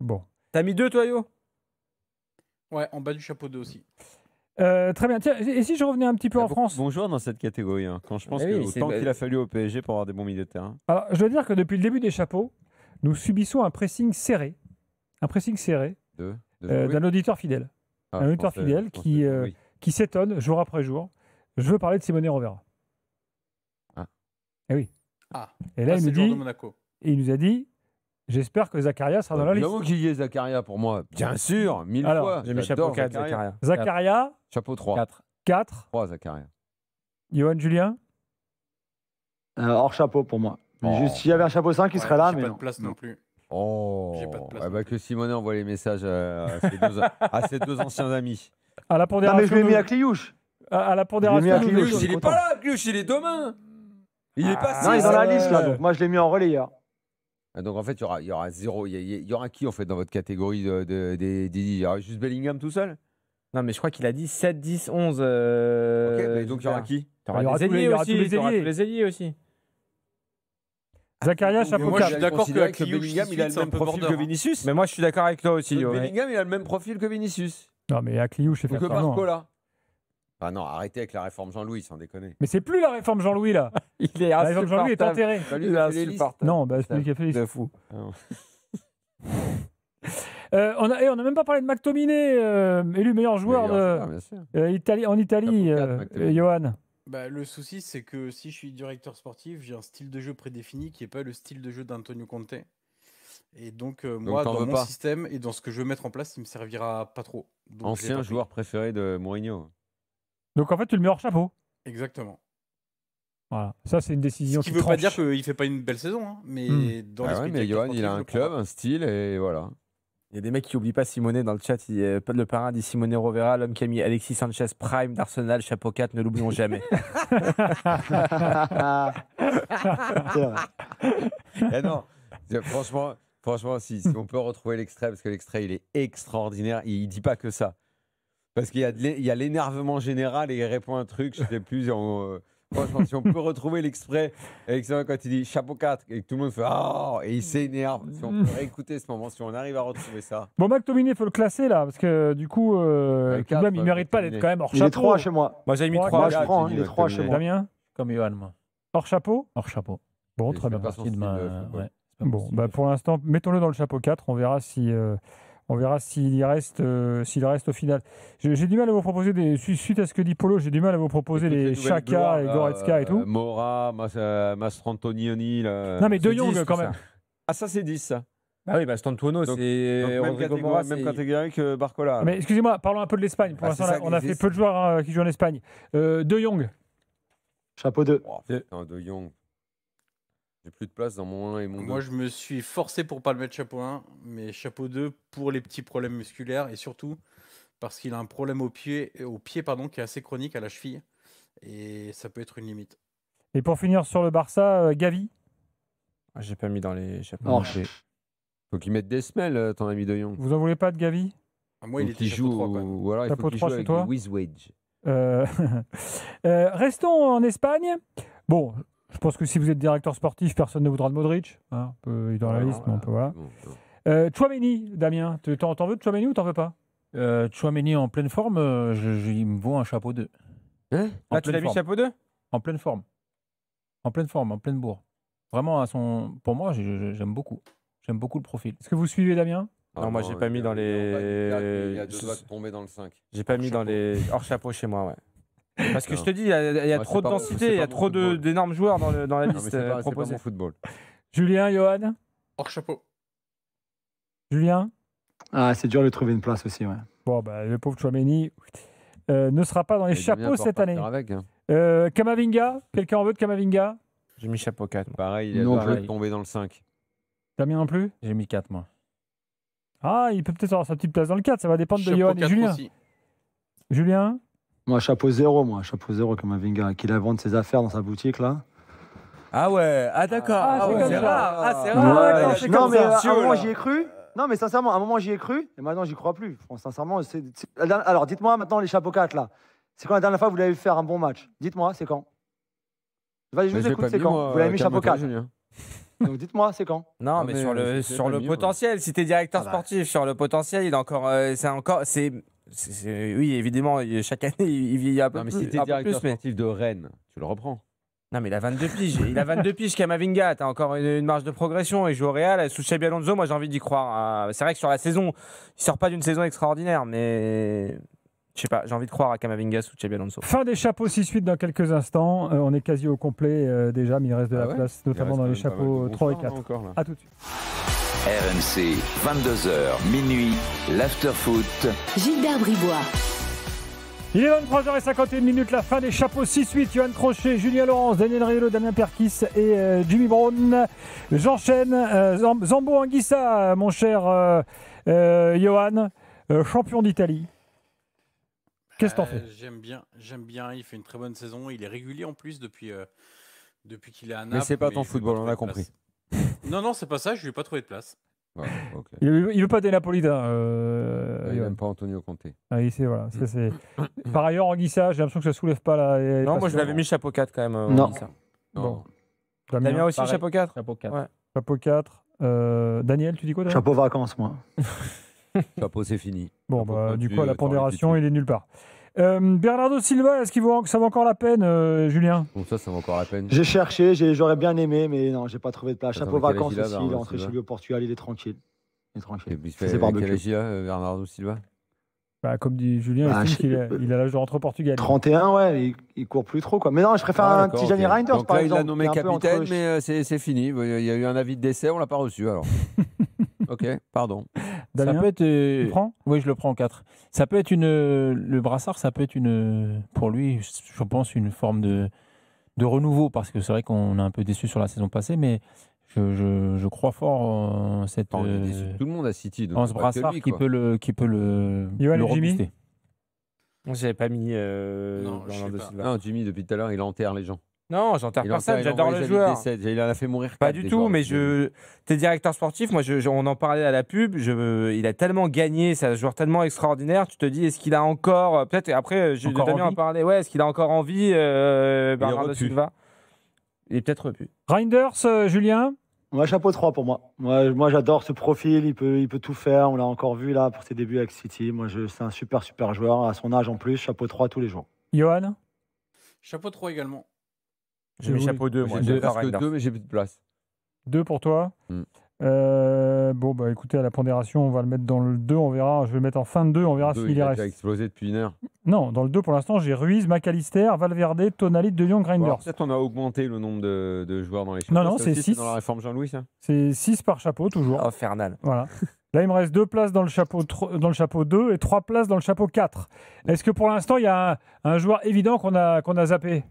[SPEAKER 1] Bon.
[SPEAKER 6] T'as mis 2, toi, Yo?
[SPEAKER 5] Ouais, en bas du chapeau 2 aussi.
[SPEAKER 1] Très bien. Tiens, et si je revenais un petit peu
[SPEAKER 2] Il y a
[SPEAKER 1] en
[SPEAKER 2] beaucoup
[SPEAKER 1] France?
[SPEAKER 2] de bons joueurs dans cette catégorie. Hein. Quand je pense
[SPEAKER 6] Eh oui,
[SPEAKER 2] que
[SPEAKER 6] c'est-
[SPEAKER 2] autant qu'il a fallu au PSG pour avoir des bons milieux de terrain.
[SPEAKER 1] Alors, je dois dire que depuis le début des chapeaux, nous subissons un pressing serré. Un pressing serré d'un auditeur fidèle. un auditeur fidèle qui s'étonne jour après jour. Je veux parler de Simone Rovera.
[SPEAKER 2] Ah.
[SPEAKER 1] Eh oui.
[SPEAKER 5] Ah.
[SPEAKER 1] Et là, il
[SPEAKER 5] c'est
[SPEAKER 1] nous
[SPEAKER 5] le joueur
[SPEAKER 1] dit,
[SPEAKER 5] de Monaco.
[SPEAKER 1] et il nous a dit j'espère que Zakaria sera dans la liste.
[SPEAKER 2] J'avoue qu'il y ait Zakaria pour moi. Bien sûr, 1000
[SPEAKER 1] Alors,
[SPEAKER 2] fois.
[SPEAKER 3] J'ai mis chapeau
[SPEAKER 2] J'adore
[SPEAKER 3] 4,
[SPEAKER 2] Zakaria.
[SPEAKER 3] Zakaria.
[SPEAKER 1] Zakaria,
[SPEAKER 2] Chapeau 3.
[SPEAKER 3] 4.
[SPEAKER 1] 4.
[SPEAKER 2] 3 Zakaria.
[SPEAKER 1] Johan Julien.
[SPEAKER 4] Hors chapeau pour moi.
[SPEAKER 2] Oh.
[SPEAKER 4] Juste s'il y avait un chapeau 5, il serait là,
[SPEAKER 5] j'ai
[SPEAKER 4] mais
[SPEAKER 5] pas
[SPEAKER 4] non.
[SPEAKER 5] de place non plus.
[SPEAKER 2] Oh,
[SPEAKER 5] J'ai pas de place
[SPEAKER 2] eh
[SPEAKER 5] non
[SPEAKER 2] ben,
[SPEAKER 5] plus.
[SPEAKER 2] que Simonet envoie les messages à ses deux anciens amis.
[SPEAKER 1] À la
[SPEAKER 4] Non,
[SPEAKER 1] pondération.
[SPEAKER 4] mais je l'ai mis
[SPEAKER 1] nous-
[SPEAKER 4] à Cliouche.
[SPEAKER 1] à la
[SPEAKER 4] Je l'ai
[SPEAKER 1] pondération.
[SPEAKER 4] mis à
[SPEAKER 1] nous-
[SPEAKER 4] Cliouche.
[SPEAKER 7] Il est pas là, Gliouche, il est demain. Il est pas
[SPEAKER 4] Non, il est dans la liste là,
[SPEAKER 1] ouais.
[SPEAKER 4] donc moi je l'ai mis en relayeur.
[SPEAKER 2] Ah, donc en fait, il y aura zéro. Il y aura qui en fait dans votre catégorie des il y aura juste Bellingham tout seul.
[SPEAKER 3] Non, mais je crois qu'il a dit 7, 10, 11.
[SPEAKER 2] Ok, mais donc il y aura
[SPEAKER 3] Gilbert.
[SPEAKER 2] qui
[SPEAKER 3] T'auras
[SPEAKER 1] Il y aura
[SPEAKER 3] des
[SPEAKER 1] tous les-
[SPEAKER 3] ailiers
[SPEAKER 1] il y aura tous
[SPEAKER 3] aussi.
[SPEAKER 1] les
[SPEAKER 3] T'auras
[SPEAKER 1] ailiers.
[SPEAKER 3] tous les ailiers aussi.
[SPEAKER 1] Zakaria,
[SPEAKER 2] Donc,
[SPEAKER 1] chapeau
[SPEAKER 5] moi, je
[SPEAKER 1] 4.
[SPEAKER 5] suis d'accord
[SPEAKER 2] considérer
[SPEAKER 5] que Kliouche,
[SPEAKER 2] Bellingham, il a le
[SPEAKER 5] c'est un
[SPEAKER 2] même
[SPEAKER 5] peu
[SPEAKER 2] profil
[SPEAKER 5] border,
[SPEAKER 2] que
[SPEAKER 5] hein.
[SPEAKER 2] Vinicius.
[SPEAKER 3] Mais moi, je suis d'accord avec toi aussi.
[SPEAKER 2] Donc,
[SPEAKER 3] ouais.
[SPEAKER 2] Bellingham, il a le même profil que Vinicius.
[SPEAKER 1] Non, mais à Cliouche, c'est
[SPEAKER 2] Ou que
[SPEAKER 1] fait
[SPEAKER 2] Barcola. Ah non, arrêtez avec la réforme Jean-Louis, sans déconner.
[SPEAKER 1] Mais c'est plus la réforme Jean-Louis là.
[SPEAKER 3] Il est
[SPEAKER 1] La réforme Jean-Louis est
[SPEAKER 3] insupportable.
[SPEAKER 1] enterrée.
[SPEAKER 2] Salut,
[SPEAKER 3] Il est
[SPEAKER 2] il a fait les listes.
[SPEAKER 3] insupportable.
[SPEAKER 1] Non, bah, c'est lui qui a fait les
[SPEAKER 3] De fou.
[SPEAKER 1] on a même pas parlé de McTominay, élu meilleur joueur
[SPEAKER 2] bien sûr.
[SPEAKER 1] en Italie,
[SPEAKER 2] Chapeau 4, McTominay.
[SPEAKER 1] Johan.
[SPEAKER 5] Bah, le souci, c'est que si je suis directeur sportif, j'ai un style de jeu prédéfini qui n'est pas le style de jeu d'Antonio Conte. Et donc, moi,
[SPEAKER 2] t'en
[SPEAKER 5] dans
[SPEAKER 2] veux
[SPEAKER 5] mon
[SPEAKER 2] pas.
[SPEAKER 5] système et dans ce que je veux mettre en place, il me servira pas trop. Donc, je l'ai
[SPEAKER 2] Ancien
[SPEAKER 5] pas pris.
[SPEAKER 2] joueur préféré de Mourinho.
[SPEAKER 1] Donc en fait, tu le mets hors chapeau.
[SPEAKER 5] Exactement.
[SPEAKER 1] Voilà. Ça, c'est une décision
[SPEAKER 5] Ce qui
[SPEAKER 1] qui
[SPEAKER 5] veut pas
[SPEAKER 1] tranche.
[SPEAKER 5] dire qu'il fait pas une belle saison, hein, mais dans
[SPEAKER 2] Ah ouais,
[SPEAKER 5] l'esprit
[SPEAKER 2] mais
[SPEAKER 5] directeur
[SPEAKER 2] Johan, il a
[SPEAKER 5] sportif,
[SPEAKER 2] un
[SPEAKER 5] je
[SPEAKER 2] club,
[SPEAKER 5] prends
[SPEAKER 2] un style, et voilà.
[SPEAKER 3] Il y a des mecs qui oublient pas Simonet dans le chat. Le parrain dit Simone Rovera, l'homme qui a mis Alexis Sanchez Prime d'Arsenal, chapeau 4, ne l'oublions jamais.
[SPEAKER 4] C'est vrai.
[SPEAKER 2] Eh non, franchement, si on peut retrouver l'extrait, parce que l'extrait, il est extraordinaire, il dit pas que ça. Parce qu'il y a l'énervement général et il répond un truc, je sais plus. Franchement, si on peut retrouver l'extrait avec ça, quand il dit chapeau 4 et que tout le monde fait oh, et il s'énerve, si on peut réécouter ce moment, si on arrive à retrouver ça.
[SPEAKER 1] Bon, McTominay, il faut le classer là, parce que du coup, tout de
[SPEAKER 2] quatre,
[SPEAKER 1] même, il mérite pas d'être
[SPEAKER 2] McTominay.
[SPEAKER 1] quand même hors
[SPEAKER 4] Il
[SPEAKER 1] chapeau.
[SPEAKER 4] est 3 chez moi.
[SPEAKER 3] Moi, j'ai mis
[SPEAKER 1] Moi,
[SPEAKER 3] 3.
[SPEAKER 4] Moi je
[SPEAKER 2] quatre,
[SPEAKER 4] prends, hein,
[SPEAKER 2] j'ai
[SPEAKER 4] il
[SPEAKER 2] dit
[SPEAKER 4] est 3 chez moi.
[SPEAKER 1] Damien,
[SPEAKER 6] Comme Johan, moi.
[SPEAKER 1] hors chapeau.
[SPEAKER 6] Hors chapeau.
[SPEAKER 1] Bon,
[SPEAKER 2] Et
[SPEAKER 1] très bien.
[SPEAKER 2] c'est pas son
[SPEAKER 6] Partie de
[SPEAKER 2] style
[SPEAKER 6] ma-
[SPEAKER 2] de football.
[SPEAKER 6] ouais, c'est pas mon
[SPEAKER 1] Bon,
[SPEAKER 6] style
[SPEAKER 1] bah
[SPEAKER 6] de
[SPEAKER 1] pour l'instant, mettons-le dans le chapeau 4. On verra s'il y reste au final. J'ai du mal à vous proposer suite à ce que dit Polo, j'ai du mal à vous proposer
[SPEAKER 2] Écoute,
[SPEAKER 1] les
[SPEAKER 2] nouvelles
[SPEAKER 1] Xhaka
[SPEAKER 2] gloires,
[SPEAKER 1] et
[SPEAKER 2] là,
[SPEAKER 1] Goretzka et tout.
[SPEAKER 2] Mora, Mastrantonioni.
[SPEAKER 1] Non, mais De
[SPEAKER 3] c'est
[SPEAKER 1] Jong
[SPEAKER 3] 10,
[SPEAKER 1] quand
[SPEAKER 3] tout
[SPEAKER 1] même.
[SPEAKER 2] Ah, ça, c'est 10, ça.
[SPEAKER 3] Ah oui, bah Stantuono,
[SPEAKER 2] Donc-
[SPEAKER 3] c'est
[SPEAKER 2] Donc, même
[SPEAKER 3] Rodrigo Mora,
[SPEAKER 2] catégorie, même
[SPEAKER 3] c'est-
[SPEAKER 2] catégorie que Barcola.
[SPEAKER 1] Mais excusez-moi, parlons un peu de l'Espagne. Pour
[SPEAKER 2] Ah,
[SPEAKER 1] l'instant,
[SPEAKER 2] c'est ça
[SPEAKER 1] on a
[SPEAKER 2] qui
[SPEAKER 1] fait
[SPEAKER 2] existe.
[SPEAKER 1] peu de joueurs qui jouent en Espagne. De Jong.
[SPEAKER 4] Chapeau 2.
[SPEAKER 2] Oh, putain, De Jong. J'ai plus de place dans mon 1 et mon 2.
[SPEAKER 5] Moi, je me suis forcé pour pas le mettre chapeau 1, mais chapeau 2 pour les petits problèmes musculaires et surtout parce qu'il a un problème au pied qui est assez chronique à la cheville et ça peut être une limite.
[SPEAKER 1] Et pour finir sur le Barça, Gavi.
[SPEAKER 3] Ah, j'ai pas mis dans les chapeaux.
[SPEAKER 4] Hors
[SPEAKER 2] Faut qu'il mette des semelles, ton ami De Jong.
[SPEAKER 1] Vous en voulez pas de Gavi?
[SPEAKER 5] Ah, moi, il
[SPEAKER 2] Faut
[SPEAKER 5] était
[SPEAKER 2] qu'il
[SPEAKER 5] chapeau 3
[SPEAKER 2] joue,
[SPEAKER 5] quand même.
[SPEAKER 2] voilà, il
[SPEAKER 1] Chapeau
[SPEAKER 2] faut qu'il
[SPEAKER 1] 3
[SPEAKER 2] joue
[SPEAKER 1] chez
[SPEAKER 2] avec
[SPEAKER 1] toi
[SPEAKER 2] du Wizwage.
[SPEAKER 1] Restons en Espagne. Bon, je pense que si vous êtes directeur sportif, personne ne voudra de Modric. Hein, il est dans la liste, mais on peut voilà.
[SPEAKER 2] Bon.
[SPEAKER 1] Tchouaméni, Damien, t'en veux de Tchouaméni ou t'en veux pas?
[SPEAKER 6] Tchouaméni en pleine forme, il me vaut un chapeau 2.
[SPEAKER 2] Hein
[SPEAKER 3] Là, tu l'as mis chapeau 2?
[SPEAKER 6] En pleine forme. En pleine forme, en pleine bourre. Vraiment, pour moi, j'aime beaucoup. J'aime beaucoup le profil.
[SPEAKER 1] Est-ce que vous suivez Damien?
[SPEAKER 3] Non, moi, j'ai pas mis dans les-
[SPEAKER 2] Il y a deux doigts de tomber dans le 5.
[SPEAKER 3] J'ai pas mis dans les hors chapeau chez moi, ouais. Parce que je te dis, il y a
[SPEAKER 2] Moi,
[SPEAKER 3] trop
[SPEAKER 2] c'est
[SPEAKER 3] de
[SPEAKER 2] pas-
[SPEAKER 3] densité,
[SPEAKER 2] c'est
[SPEAKER 3] il y a
[SPEAKER 2] pas
[SPEAKER 3] trop
[SPEAKER 2] mon football.
[SPEAKER 3] d'énormes joueurs dans la
[SPEAKER 2] Non, mais
[SPEAKER 3] liste
[SPEAKER 2] c'est pas
[SPEAKER 3] proposée.
[SPEAKER 2] mon football.
[SPEAKER 1] Julien, Johan?
[SPEAKER 5] Hors chapeau.
[SPEAKER 1] Julien?
[SPEAKER 4] Ah, c'est dur de trouver une place aussi, ouais.
[SPEAKER 1] Bon, bah, le pauvre Tchouaméni ne sera pas dans les
[SPEAKER 2] Et Damien
[SPEAKER 1] chapeaux
[SPEAKER 2] peut
[SPEAKER 1] cette année.
[SPEAKER 2] repartir avec, hein.
[SPEAKER 1] Kamavinga? Quelqu'un en veut de Kamavinga?
[SPEAKER 3] J'ai mis chapeau 4. moi.
[SPEAKER 2] Pareil, il y a
[SPEAKER 4] Non
[SPEAKER 2] deux doigts de
[SPEAKER 6] plus.
[SPEAKER 2] tomber dans le 5.
[SPEAKER 1] Damien non plus?
[SPEAKER 6] J'ai mis 4, moi.
[SPEAKER 1] Ah, il peut peut-être avoir sa petite place dans le 4, ça va dépendre de
[SPEAKER 5] Chapeau
[SPEAKER 1] Johan et
[SPEAKER 5] 4
[SPEAKER 1] Julien.
[SPEAKER 5] aussi.
[SPEAKER 1] Julien?
[SPEAKER 4] Moi, chapeau 0, moi. Chapeau 0 comme un Vinga. Qu'il a vendu ses affaires dans sa boutique, là.
[SPEAKER 3] Ah ouais, ah d'accord.
[SPEAKER 1] Ah, c'est comme
[SPEAKER 3] c'est
[SPEAKER 1] ça.
[SPEAKER 3] rare. Ah, c'est
[SPEAKER 1] Ouais,
[SPEAKER 3] rare.
[SPEAKER 1] ouais, c'est
[SPEAKER 4] non,
[SPEAKER 1] comme
[SPEAKER 4] mais
[SPEAKER 1] ça.
[SPEAKER 4] à un moment, j'y ai cru. Non, mais sincèrement, à un moment, j'y ai cru. Et maintenant, j'y crois plus. Bon, sincèrement, alors, dites-moi maintenant les chapeaux 4, là. C'est quand la dernière fois que vous l'avez vu faire un bon match? Dites-moi, c'est quand? Vas-y, je vous écoute, c'est quand? Vous l'avez mis chapeau 4. Donc, dites-moi, c'est quand?
[SPEAKER 3] Non,
[SPEAKER 2] Ah,
[SPEAKER 3] mais
[SPEAKER 2] mais
[SPEAKER 3] sur
[SPEAKER 2] c'est pas
[SPEAKER 3] le
[SPEAKER 2] mieux,
[SPEAKER 3] potentiel, si t'es directeur
[SPEAKER 4] Ah bah.
[SPEAKER 3] sportif, sur le potentiel, il est encore. Oui, évidemment, chaque année, il vieillit un peu
[SPEAKER 2] Non, mais
[SPEAKER 3] plus.
[SPEAKER 2] si t'es
[SPEAKER 3] un peu
[SPEAKER 2] directeur
[SPEAKER 3] plus, mais...
[SPEAKER 2] sportif de Rennes, tu le reprends.
[SPEAKER 3] Non, mais il a 22 piges. Il a 22 piges, Kamavinga. T'as encore une marge de progression. Il joue au Real. Sous Xabi Alonso, moi, j'ai envie d'y croire. C'est vrai que sur la saison, il sort pas d'une saison extraordinaire, mais Je sais pas, j'ai envie de croire à Camavinga ou Xabi Alonso.
[SPEAKER 1] Fin des chapeaux 6-8 dans quelques instants. On est quasi au complet déjà, mais il reste de la place, notamment dans les chapeaux 3 et 4. A tout de suite.
[SPEAKER 8] RMC, 22h, minuit, l'after-foot.
[SPEAKER 9] Gilbert Bribois.
[SPEAKER 1] Il est 23h51, la fin des chapeaux 6-8. Johan Crochet, Julien Laurence, Daniel Riolo, Damien Perkis et Jimmy Brown. J'enchaîne. Zambo Anguissa, mon cher Johan, champion d'Italie. Qu'est-ce que t'en fais?
[SPEAKER 5] J'aime bien. Il fait une très bonne saison. Il est régulier en plus depuis qu'il est à Naples.
[SPEAKER 2] Mais c'est pas ton football, on a compris.
[SPEAKER 5] Non, c'est pas ça. Je lui ai pas trouvé de place.
[SPEAKER 2] Ouais, okay.
[SPEAKER 1] Il veut pas des Napolitains.
[SPEAKER 2] Il n'aime pas Antonio Conte.
[SPEAKER 1] Ah, voilà, ça, c'est... Par ailleurs, Anguissa, j'ai l'impression que ça soulève pas là.
[SPEAKER 3] Non, moi je l'avais mis chapeau 4 quand même.
[SPEAKER 4] Non.
[SPEAKER 1] Bon.
[SPEAKER 3] Damien aussi,
[SPEAKER 6] pareil.
[SPEAKER 3] chapeau 4.
[SPEAKER 6] Chapeau 4.
[SPEAKER 3] Ouais.
[SPEAKER 1] Chapeau 4. Daniel, tu dis quoi toi?
[SPEAKER 4] Chapeau vacances, moi.
[SPEAKER 2] Chapeau, c'est fini.
[SPEAKER 1] Bon,
[SPEAKER 2] Chapeau
[SPEAKER 1] du
[SPEAKER 2] pointu,
[SPEAKER 1] coup, à la
[SPEAKER 2] attends,
[SPEAKER 1] pondération,
[SPEAKER 2] les
[SPEAKER 1] il est nulle part. Bernardo Silva, est-ce que ça vaut encore la peine, Julien?
[SPEAKER 2] Bon, ça vaut encore la peine.
[SPEAKER 4] J'ai cherché, j'aurais bien aimé, mais non, j'ai pas trouvé de place.
[SPEAKER 2] Attends,
[SPEAKER 4] Chapeau
[SPEAKER 2] mais quel âge
[SPEAKER 4] vacances
[SPEAKER 2] il a,
[SPEAKER 4] aussi, il est
[SPEAKER 2] Bernardo
[SPEAKER 4] rentré
[SPEAKER 2] Silva
[SPEAKER 4] chez lui au Portugal, il est tranquille. Il est tranquille.
[SPEAKER 2] Il
[SPEAKER 4] C'est
[SPEAKER 2] fait
[SPEAKER 4] barbecue.
[SPEAKER 2] quel âge il a, Bernardo Silva?
[SPEAKER 1] Comme dit Julien, il estime qu'il a l'âge de rentrer au Portugal.
[SPEAKER 4] 31, ouais, il court plus trop, quoi. Mais non, je préfère un petit Gianni Reinders,
[SPEAKER 2] Donc
[SPEAKER 4] par
[SPEAKER 2] là,
[SPEAKER 4] exemple.
[SPEAKER 2] il l'a nommé
[SPEAKER 4] qui est un peu
[SPEAKER 2] capitaine,
[SPEAKER 4] entre-
[SPEAKER 2] mais c'est fini. Il y a eu un avis de décès, on l'a pas reçu alors. Ok, pardon.
[SPEAKER 1] Damien,
[SPEAKER 6] Ça peut être.
[SPEAKER 1] tu prends?
[SPEAKER 6] Oui, je le prends en 4. Ça peut être le brassard, ça peut être pour lui, je pense, une forme de renouveau, parce que c'est vrai qu'on est un peu déçu sur la saison passée, mais je crois fort en cette.
[SPEAKER 2] On est déçu de tout le monde à City. donc
[SPEAKER 6] En
[SPEAKER 2] c'est
[SPEAKER 6] ce
[SPEAKER 2] pas que
[SPEAKER 6] brassard
[SPEAKER 2] lui,
[SPEAKER 6] qui
[SPEAKER 2] quoi.
[SPEAKER 6] peut le
[SPEAKER 1] Johan et Jimmy
[SPEAKER 6] rebooster.
[SPEAKER 3] J'avais pas mis
[SPEAKER 5] Non, je sais
[SPEAKER 3] Bernardo
[SPEAKER 5] pas.
[SPEAKER 3] Silva.
[SPEAKER 2] Non, Jimmy, depuis tout à l'heure, il enterre les gens.
[SPEAKER 3] Non, j'enterre
[SPEAKER 2] Il
[SPEAKER 3] personne,
[SPEAKER 2] enterre, il
[SPEAKER 3] j'adore
[SPEAKER 2] envoie
[SPEAKER 3] le
[SPEAKER 2] les avis de
[SPEAKER 3] joueur.
[SPEAKER 2] décès. Il en a fait mourir
[SPEAKER 3] Pas
[SPEAKER 2] 4
[SPEAKER 3] du
[SPEAKER 2] des
[SPEAKER 3] tout,
[SPEAKER 2] joueurs,
[SPEAKER 3] mais
[SPEAKER 2] depuis.
[SPEAKER 3] t'es directeur sportif, moi on en parlait à la pub, il a tellement gagné, c'est un joueur tellement extraordinaire, tu te dis est-ce qu'il a encore, peut-être après
[SPEAKER 1] Encore
[SPEAKER 3] Damien en
[SPEAKER 1] envie
[SPEAKER 3] parlait, ouais, est-ce qu'il a encore envie, Bernardo
[SPEAKER 2] repu.
[SPEAKER 3] Silva? Il est peut-être repu.
[SPEAKER 1] Reinders, Julien?
[SPEAKER 4] Ouais, chapeau 3 pour moi. Moi j'adore ce profil, il peut tout faire. On l'a encore vu là pour ses débuts avec City. C'est un super joueur, à son âge en plus. Chapeau 3 tous les jours.
[SPEAKER 1] Johan?
[SPEAKER 5] Chapeau 3 également.
[SPEAKER 3] J'ai mis chapeau 2, moi.
[SPEAKER 2] J'ai
[SPEAKER 3] j'adore
[SPEAKER 2] presque
[SPEAKER 3] Reinders.
[SPEAKER 2] 2, mais j'ai plus de place.
[SPEAKER 1] 2 pour toi. Écoutez, à la pondération, on va le mettre dans le 2, on verra. Je vais le mettre en fin de 2, on verra s'il
[SPEAKER 2] Il
[SPEAKER 1] y
[SPEAKER 2] a
[SPEAKER 1] reste.
[SPEAKER 2] déjà explosé depuis une heure.
[SPEAKER 1] Non, dans le 2, pour l'instant, j'ai Ruiz, McAllister, Valverde, Tonali, De Jong, Reinders.
[SPEAKER 2] Peut-être on a augmenté le nombre de joueurs dans les chapeaux.
[SPEAKER 1] Non,
[SPEAKER 2] Ça
[SPEAKER 1] c'est
[SPEAKER 2] aussi,
[SPEAKER 1] 6.
[SPEAKER 2] dans la réforme Jean-Louis, ça.
[SPEAKER 1] C'est 6 par chapeau, toujours.
[SPEAKER 3] Infernal.
[SPEAKER 1] Voilà. Là, il me reste 2 places dans le chapeau 2 et 3 places dans le chapeau 4. Est-ce que pour l'instant, il y a un joueur évident qu'on a zappé?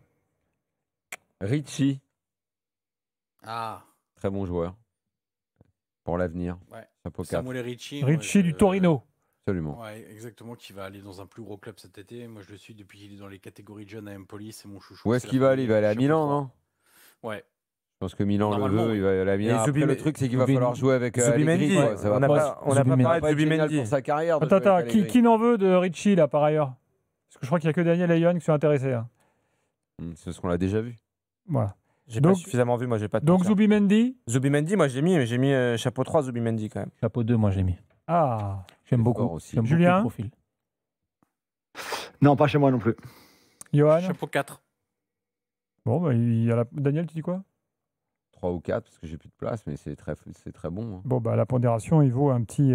[SPEAKER 2] Ricci,
[SPEAKER 5] Ah,
[SPEAKER 2] très bon joueur. Pour l'avenir.
[SPEAKER 5] ouais.
[SPEAKER 2] Chapeau 4.
[SPEAKER 5] Samuel Ricci.
[SPEAKER 1] Ricci du Torino.
[SPEAKER 2] Absolument.
[SPEAKER 5] Ouais, exactement, qui va aller dans un plus gros club cet été. Moi, je le suis depuis qu'il est dans les catégories de jeunes à Empoli, c'est mon chouchou.
[SPEAKER 2] Où est-ce
[SPEAKER 5] C'est
[SPEAKER 2] qu'il
[SPEAKER 5] la
[SPEAKER 2] va aller? Il va aller à
[SPEAKER 5] chapeau
[SPEAKER 2] Milan,
[SPEAKER 5] 3.
[SPEAKER 2] non?
[SPEAKER 5] Ouais.
[SPEAKER 2] Je pense que Milan le
[SPEAKER 5] Normalement,
[SPEAKER 2] veut,
[SPEAKER 5] oui.
[SPEAKER 2] il va aller à Milan.
[SPEAKER 3] Et
[SPEAKER 2] Après, le truc, c'est qu'il va falloir jouer avec Allegri,
[SPEAKER 3] Zubimendi,
[SPEAKER 2] quoi. Ça va
[SPEAKER 3] on n'a
[SPEAKER 2] pas-
[SPEAKER 3] pas parlé de
[SPEAKER 2] ça va pas être génial
[SPEAKER 3] Zubimendi.
[SPEAKER 2] pour sa carrière. de
[SPEAKER 1] Attends,
[SPEAKER 2] jouer avec Allegri.
[SPEAKER 1] qui n'en veut de Ricci, là, par ailleurs? Parce que je crois qu'il n'y a que Daniel et Johan qui sont intéressés. Hein.
[SPEAKER 2] C'est ce qu'on l'a déjà vu.
[SPEAKER 1] Voilà.
[SPEAKER 3] J'ai
[SPEAKER 1] Donc-
[SPEAKER 3] pas suffisamment vu, moi j'ai pas de
[SPEAKER 1] Donc
[SPEAKER 3] pensée.
[SPEAKER 1] Zubimendi?
[SPEAKER 3] Zubimendi, moi j'ai mis chapeau 3 Zubimendi quand même.
[SPEAKER 6] Chapeau 2, moi j'ai mis.
[SPEAKER 1] Ah,
[SPEAKER 6] J'aime
[SPEAKER 2] C'est
[SPEAKER 6] beaucoup.
[SPEAKER 2] fort aussi.
[SPEAKER 6] J'aime beaucoup
[SPEAKER 1] Julien
[SPEAKER 6] le profil.
[SPEAKER 4] Non, pas chez moi non plus.
[SPEAKER 1] Johan?
[SPEAKER 5] Chapeau 4.
[SPEAKER 1] Bon, il y a Daniel, tu dis quoi?
[SPEAKER 2] 3 ou 4, parce que j'ai plus de place, mais c'est très bon. Hein.
[SPEAKER 1] Bon, la pondération, il vaut un petit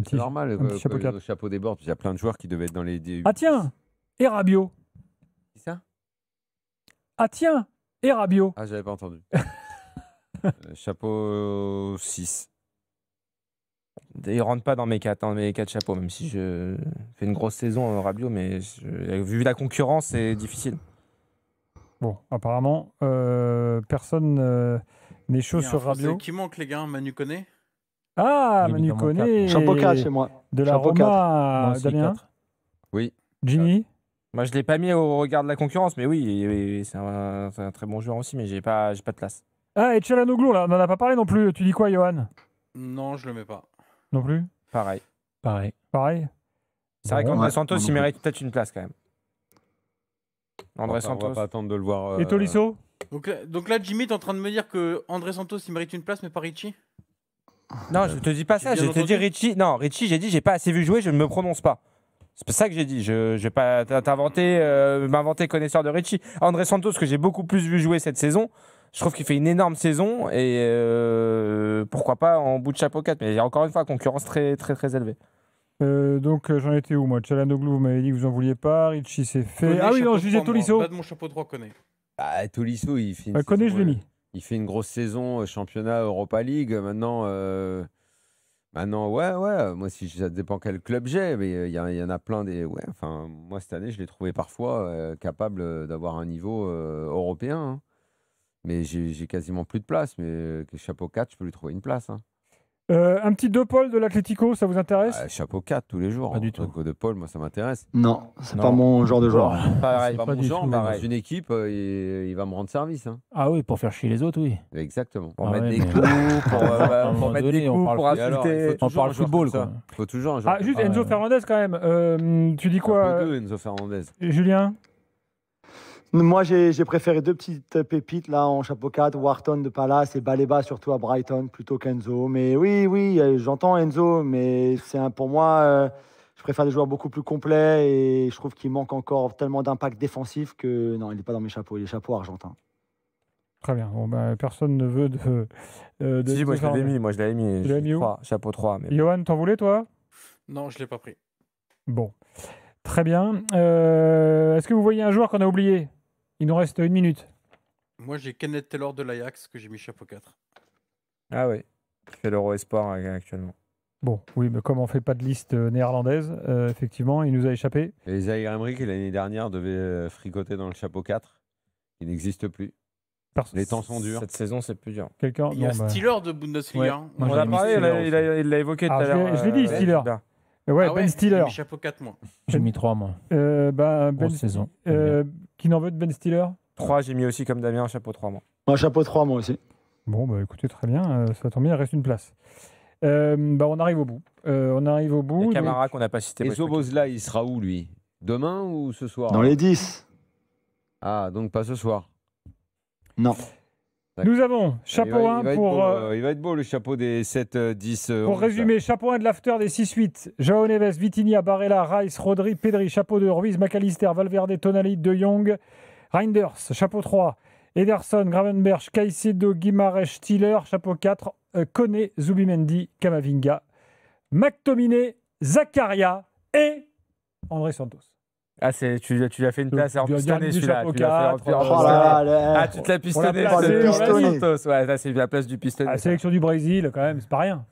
[SPEAKER 2] C'est normal,
[SPEAKER 1] un petit chapeau 4.
[SPEAKER 2] le chapeau déborde. Il y a plein de joueurs qui devaient être dans les.
[SPEAKER 1] Ah tiens, et Rabiot.
[SPEAKER 2] C'est ça?
[SPEAKER 1] Ah tiens, et Rabiot.
[SPEAKER 2] Ah, j'avais pas entendu. Chapeau 6.
[SPEAKER 3] Il rentre pas dans mes 4 chapeaux, même si je fais une grosse saison Rabiot, mais vu la concurrence, c'est difficile.
[SPEAKER 1] Bon, apparemment, personne n'est chaud
[SPEAKER 5] Il y a un
[SPEAKER 1] sur
[SPEAKER 5] Français
[SPEAKER 1] Rabiot.
[SPEAKER 5] qui manque, les gars, Manu Koné.
[SPEAKER 1] Ah,
[SPEAKER 6] Il est
[SPEAKER 1] Manu
[SPEAKER 6] dans mon
[SPEAKER 1] Koné.
[SPEAKER 4] Chapeau 4 chez moi.
[SPEAKER 1] De la
[SPEAKER 4] Chapeau 4.
[SPEAKER 1] Roma,
[SPEAKER 6] Moi aussi,
[SPEAKER 1] Damien.
[SPEAKER 6] 4.
[SPEAKER 2] Oui.
[SPEAKER 1] Jimmy.
[SPEAKER 3] Moi je l'ai pas mis au regard de la concurrence, mais oui, c'est un très bon joueur aussi, mais j'ai pas de place.
[SPEAKER 1] Ah, et Çalhanoğlu, là, on n'en a pas parlé non plus. Tu dis quoi, Johan?
[SPEAKER 5] Non, je le mets pas.
[SPEAKER 1] Non plus?
[SPEAKER 3] Pareil.
[SPEAKER 6] Pareil.
[SPEAKER 1] Pareil?
[SPEAKER 3] C'est vrai
[SPEAKER 1] Bon,
[SPEAKER 3] qu'André
[SPEAKER 4] ouais,
[SPEAKER 3] Santos,
[SPEAKER 4] moi non
[SPEAKER 3] il mérite peut-être une place quand même. André
[SPEAKER 2] On
[SPEAKER 3] Santos.
[SPEAKER 2] va pas attendre de le voir.
[SPEAKER 1] Et Tolisso?
[SPEAKER 5] Donc là, Jimmy, t'es en train de me dire que André Santos, il mérite une place, mais pas Ricci?
[SPEAKER 3] Non, je te dis pas
[SPEAKER 5] J'ai
[SPEAKER 3] ça,
[SPEAKER 5] bien
[SPEAKER 3] je te dis
[SPEAKER 5] entendu.
[SPEAKER 3] Ricci. Non, Ricci, j'ai dit j'ai pas assez vu jouer, je ne me prononce pas. C'est ça que j'ai dit. Je vais pas m'inventer connaisseur de Ricci. André Santos, que j'ai beaucoup plus vu jouer cette saison, je trouve qu'il fait une énorme saison et pourquoi pas en bout de chapeau 4. Mais il y a encore une fois concurrence très très très élevée.
[SPEAKER 1] Donc j'en étais où moi? Çalhanoğlu, vous m'avez dit que vous en vouliez pas. Ricci, c'est fait.
[SPEAKER 5] Koné,
[SPEAKER 1] Ah oui, non,
[SPEAKER 5] chapeau
[SPEAKER 1] je disais
[SPEAKER 5] 3, moi.
[SPEAKER 1] Tolisso.
[SPEAKER 5] Bas de mon chapeau 3, Koné.
[SPEAKER 2] Ah, Tolisso, il fait une
[SPEAKER 1] Koné,
[SPEAKER 2] saison,
[SPEAKER 1] je l'ai mis.
[SPEAKER 2] il fait une grosse saison championnat Europa League. Maintenant, ouais. Moi, si ça dépend quel club j'ai, mais il y en a plein des. Ouais, enfin, moi cette année, je l'ai trouvé parfois capable d'avoir un niveau européen. Hein. Mais j'ai quasiment plus de place. Mais chapeau 4, je peux lui trouver une place. Hein.
[SPEAKER 1] Un petit De Paul de l'Atlético, ça vous intéresse?
[SPEAKER 2] Chapeau 4 tous les jours.
[SPEAKER 6] Pas du tout.
[SPEAKER 2] Donc, De Paul, moi, ça m'intéresse.
[SPEAKER 4] Non, c'est
[SPEAKER 3] Non.
[SPEAKER 4] pas mon genre de joueur.
[SPEAKER 3] Pareil.
[SPEAKER 2] C'est pas
[SPEAKER 6] pas
[SPEAKER 2] mon
[SPEAKER 6] du
[SPEAKER 2] genre,
[SPEAKER 6] tout,
[SPEAKER 2] mais
[SPEAKER 3] pareil.
[SPEAKER 2] dans une équipe, il va me rendre service. Hein.
[SPEAKER 6] Ah oui, pour faire chier les autres, oui.
[SPEAKER 2] Exactement.
[SPEAKER 3] Pour
[SPEAKER 6] Ah
[SPEAKER 3] mettre
[SPEAKER 6] ouais,
[SPEAKER 3] des
[SPEAKER 6] mais-
[SPEAKER 3] coups,
[SPEAKER 6] À un moment
[SPEAKER 3] pour mettre
[SPEAKER 6] donné,
[SPEAKER 3] des
[SPEAKER 6] on
[SPEAKER 3] coups,
[SPEAKER 6] parle
[SPEAKER 3] pour
[SPEAKER 6] foot.
[SPEAKER 2] Et alors,
[SPEAKER 3] insulter.
[SPEAKER 2] il faut
[SPEAKER 6] On
[SPEAKER 2] toujours
[SPEAKER 6] parle
[SPEAKER 2] un joueur
[SPEAKER 6] football,
[SPEAKER 2] comme ça.
[SPEAKER 6] quoi.
[SPEAKER 2] Il faut toujours un joueur
[SPEAKER 1] Ah, juste
[SPEAKER 6] Ah,
[SPEAKER 1] Enzo
[SPEAKER 6] ouais.
[SPEAKER 1] Fernandez quand même. Tu dis quoi,
[SPEAKER 2] Chapeau 2, Enzo Fernandez.
[SPEAKER 1] Julien?
[SPEAKER 4] Moi, j'ai préféré 2 petites pépites là en chapeau 4, Wharton de Palace et Baleba surtout à Brighton plutôt qu'Enzo. Mais oui, j'entends Enzo, mais pour moi, je préfère des joueurs beaucoup plus complets et je trouve qu'il manque encore tellement d'impact défensif que non, il n'est pas dans mes chapeaux, il est chapeau argentin.
[SPEAKER 1] Très bien. Bon, bah, personne ne veut de
[SPEAKER 3] Si, moi je l'avais mis. Moi je l'avais mis.
[SPEAKER 1] Tu l'avais mis où?
[SPEAKER 3] Chapeau 3. Mais...
[SPEAKER 1] Johan, t'en voulais toi?
[SPEAKER 5] Non, je ne l'ai pas pris.
[SPEAKER 1] Bon. Très bien. Est-ce que vous voyez un joueur qu'on a oublié? Il nous reste 1 minute.
[SPEAKER 5] Moi, j'ai Kenneth Taylor de l'Ajax que j'ai mis chapeau 4.
[SPEAKER 3] Ah oui. Qui fait l'Euro Espoir actuellement.
[SPEAKER 1] Bon, oui, mais comme on ne fait pas de liste néerlandaise, effectivement, il nous a échappé.
[SPEAKER 2] Et Zaïre Emery, qui l'année dernière devait fricoter dans le chapeau 4, il n'existe plus. Les temps sont durs.
[SPEAKER 3] Cette saison, c'est plus dur.
[SPEAKER 1] Quelqu'un?
[SPEAKER 5] Il y a
[SPEAKER 1] Non, bah.
[SPEAKER 5] Steeler de Bundesliga.
[SPEAKER 6] Ouais.
[SPEAKER 5] hein.
[SPEAKER 6] Moi,
[SPEAKER 3] On
[SPEAKER 6] j'ai
[SPEAKER 3] a
[SPEAKER 6] mis
[SPEAKER 3] parlé,
[SPEAKER 6] Steeler
[SPEAKER 3] il l'a évoqué tout
[SPEAKER 1] Ah,
[SPEAKER 3] à l'heure.
[SPEAKER 1] je l'ai dit, Steeler. Ouais,
[SPEAKER 5] Ah
[SPEAKER 1] Ben
[SPEAKER 5] J'ai
[SPEAKER 1] Stiller.
[SPEAKER 5] mis chapeau 4, moi.
[SPEAKER 6] J'ai mis 3, moi.
[SPEAKER 1] Ben
[SPEAKER 6] Grosse saison.
[SPEAKER 1] qui n'en veut de Ben Stiller?
[SPEAKER 3] 3, j'ai mis aussi comme Damien, chapeau 3, moi.
[SPEAKER 4] Moi, chapeau 3, moi aussi.
[SPEAKER 1] Bon, bah écoutez, très bien. Ça tombe bien, il reste une place. On arrive au bout. On arrive au
[SPEAKER 3] Il y
[SPEAKER 1] bout.
[SPEAKER 3] a Camara qu'on n'a pas cité.
[SPEAKER 2] Et
[SPEAKER 3] moi, je crois
[SPEAKER 2] Zobozla, il sera où, lui? Demain ou ce soir?
[SPEAKER 4] Dans les 10.
[SPEAKER 2] Ah, donc pas ce soir.
[SPEAKER 4] Non.
[SPEAKER 1] Nous avons chapeau 1 pour...
[SPEAKER 2] il va être beau, le chapeau des 7, 10, 11.
[SPEAKER 1] Pour résumer, chapeau 1 de l'after des 6-8. João Neves, Vitinha, Barella, Rice, Rodri, Pedri. Chapeau 2, Ruiz, McAllister, Valverde, Tonali, De Jong, Reinders. Chapeau 3, Ederson, Gravenberch, Caicedo, Guimarães, Stiller. Chapeau 4, Koné, Zubimendi, Camavinga, McTominay, Zakaria et André Santos.
[SPEAKER 3] Ah, tu lui as fait une place. En
[SPEAKER 1] Tu as
[SPEAKER 3] pistonné
[SPEAKER 1] gagné
[SPEAKER 3] celui-là.
[SPEAKER 1] chapeau
[SPEAKER 3] Tu l'as fait en
[SPEAKER 1] 4,
[SPEAKER 3] pistonné.
[SPEAKER 4] Oh là là,
[SPEAKER 3] Ah, tu te l'as pistonné.
[SPEAKER 1] On l'a placé,
[SPEAKER 3] c'est
[SPEAKER 4] pistonné.
[SPEAKER 3] Santos. Ouais, là, c'est la place du pistonné.
[SPEAKER 1] La sélection du Brésil, quand même, c'est pas rien.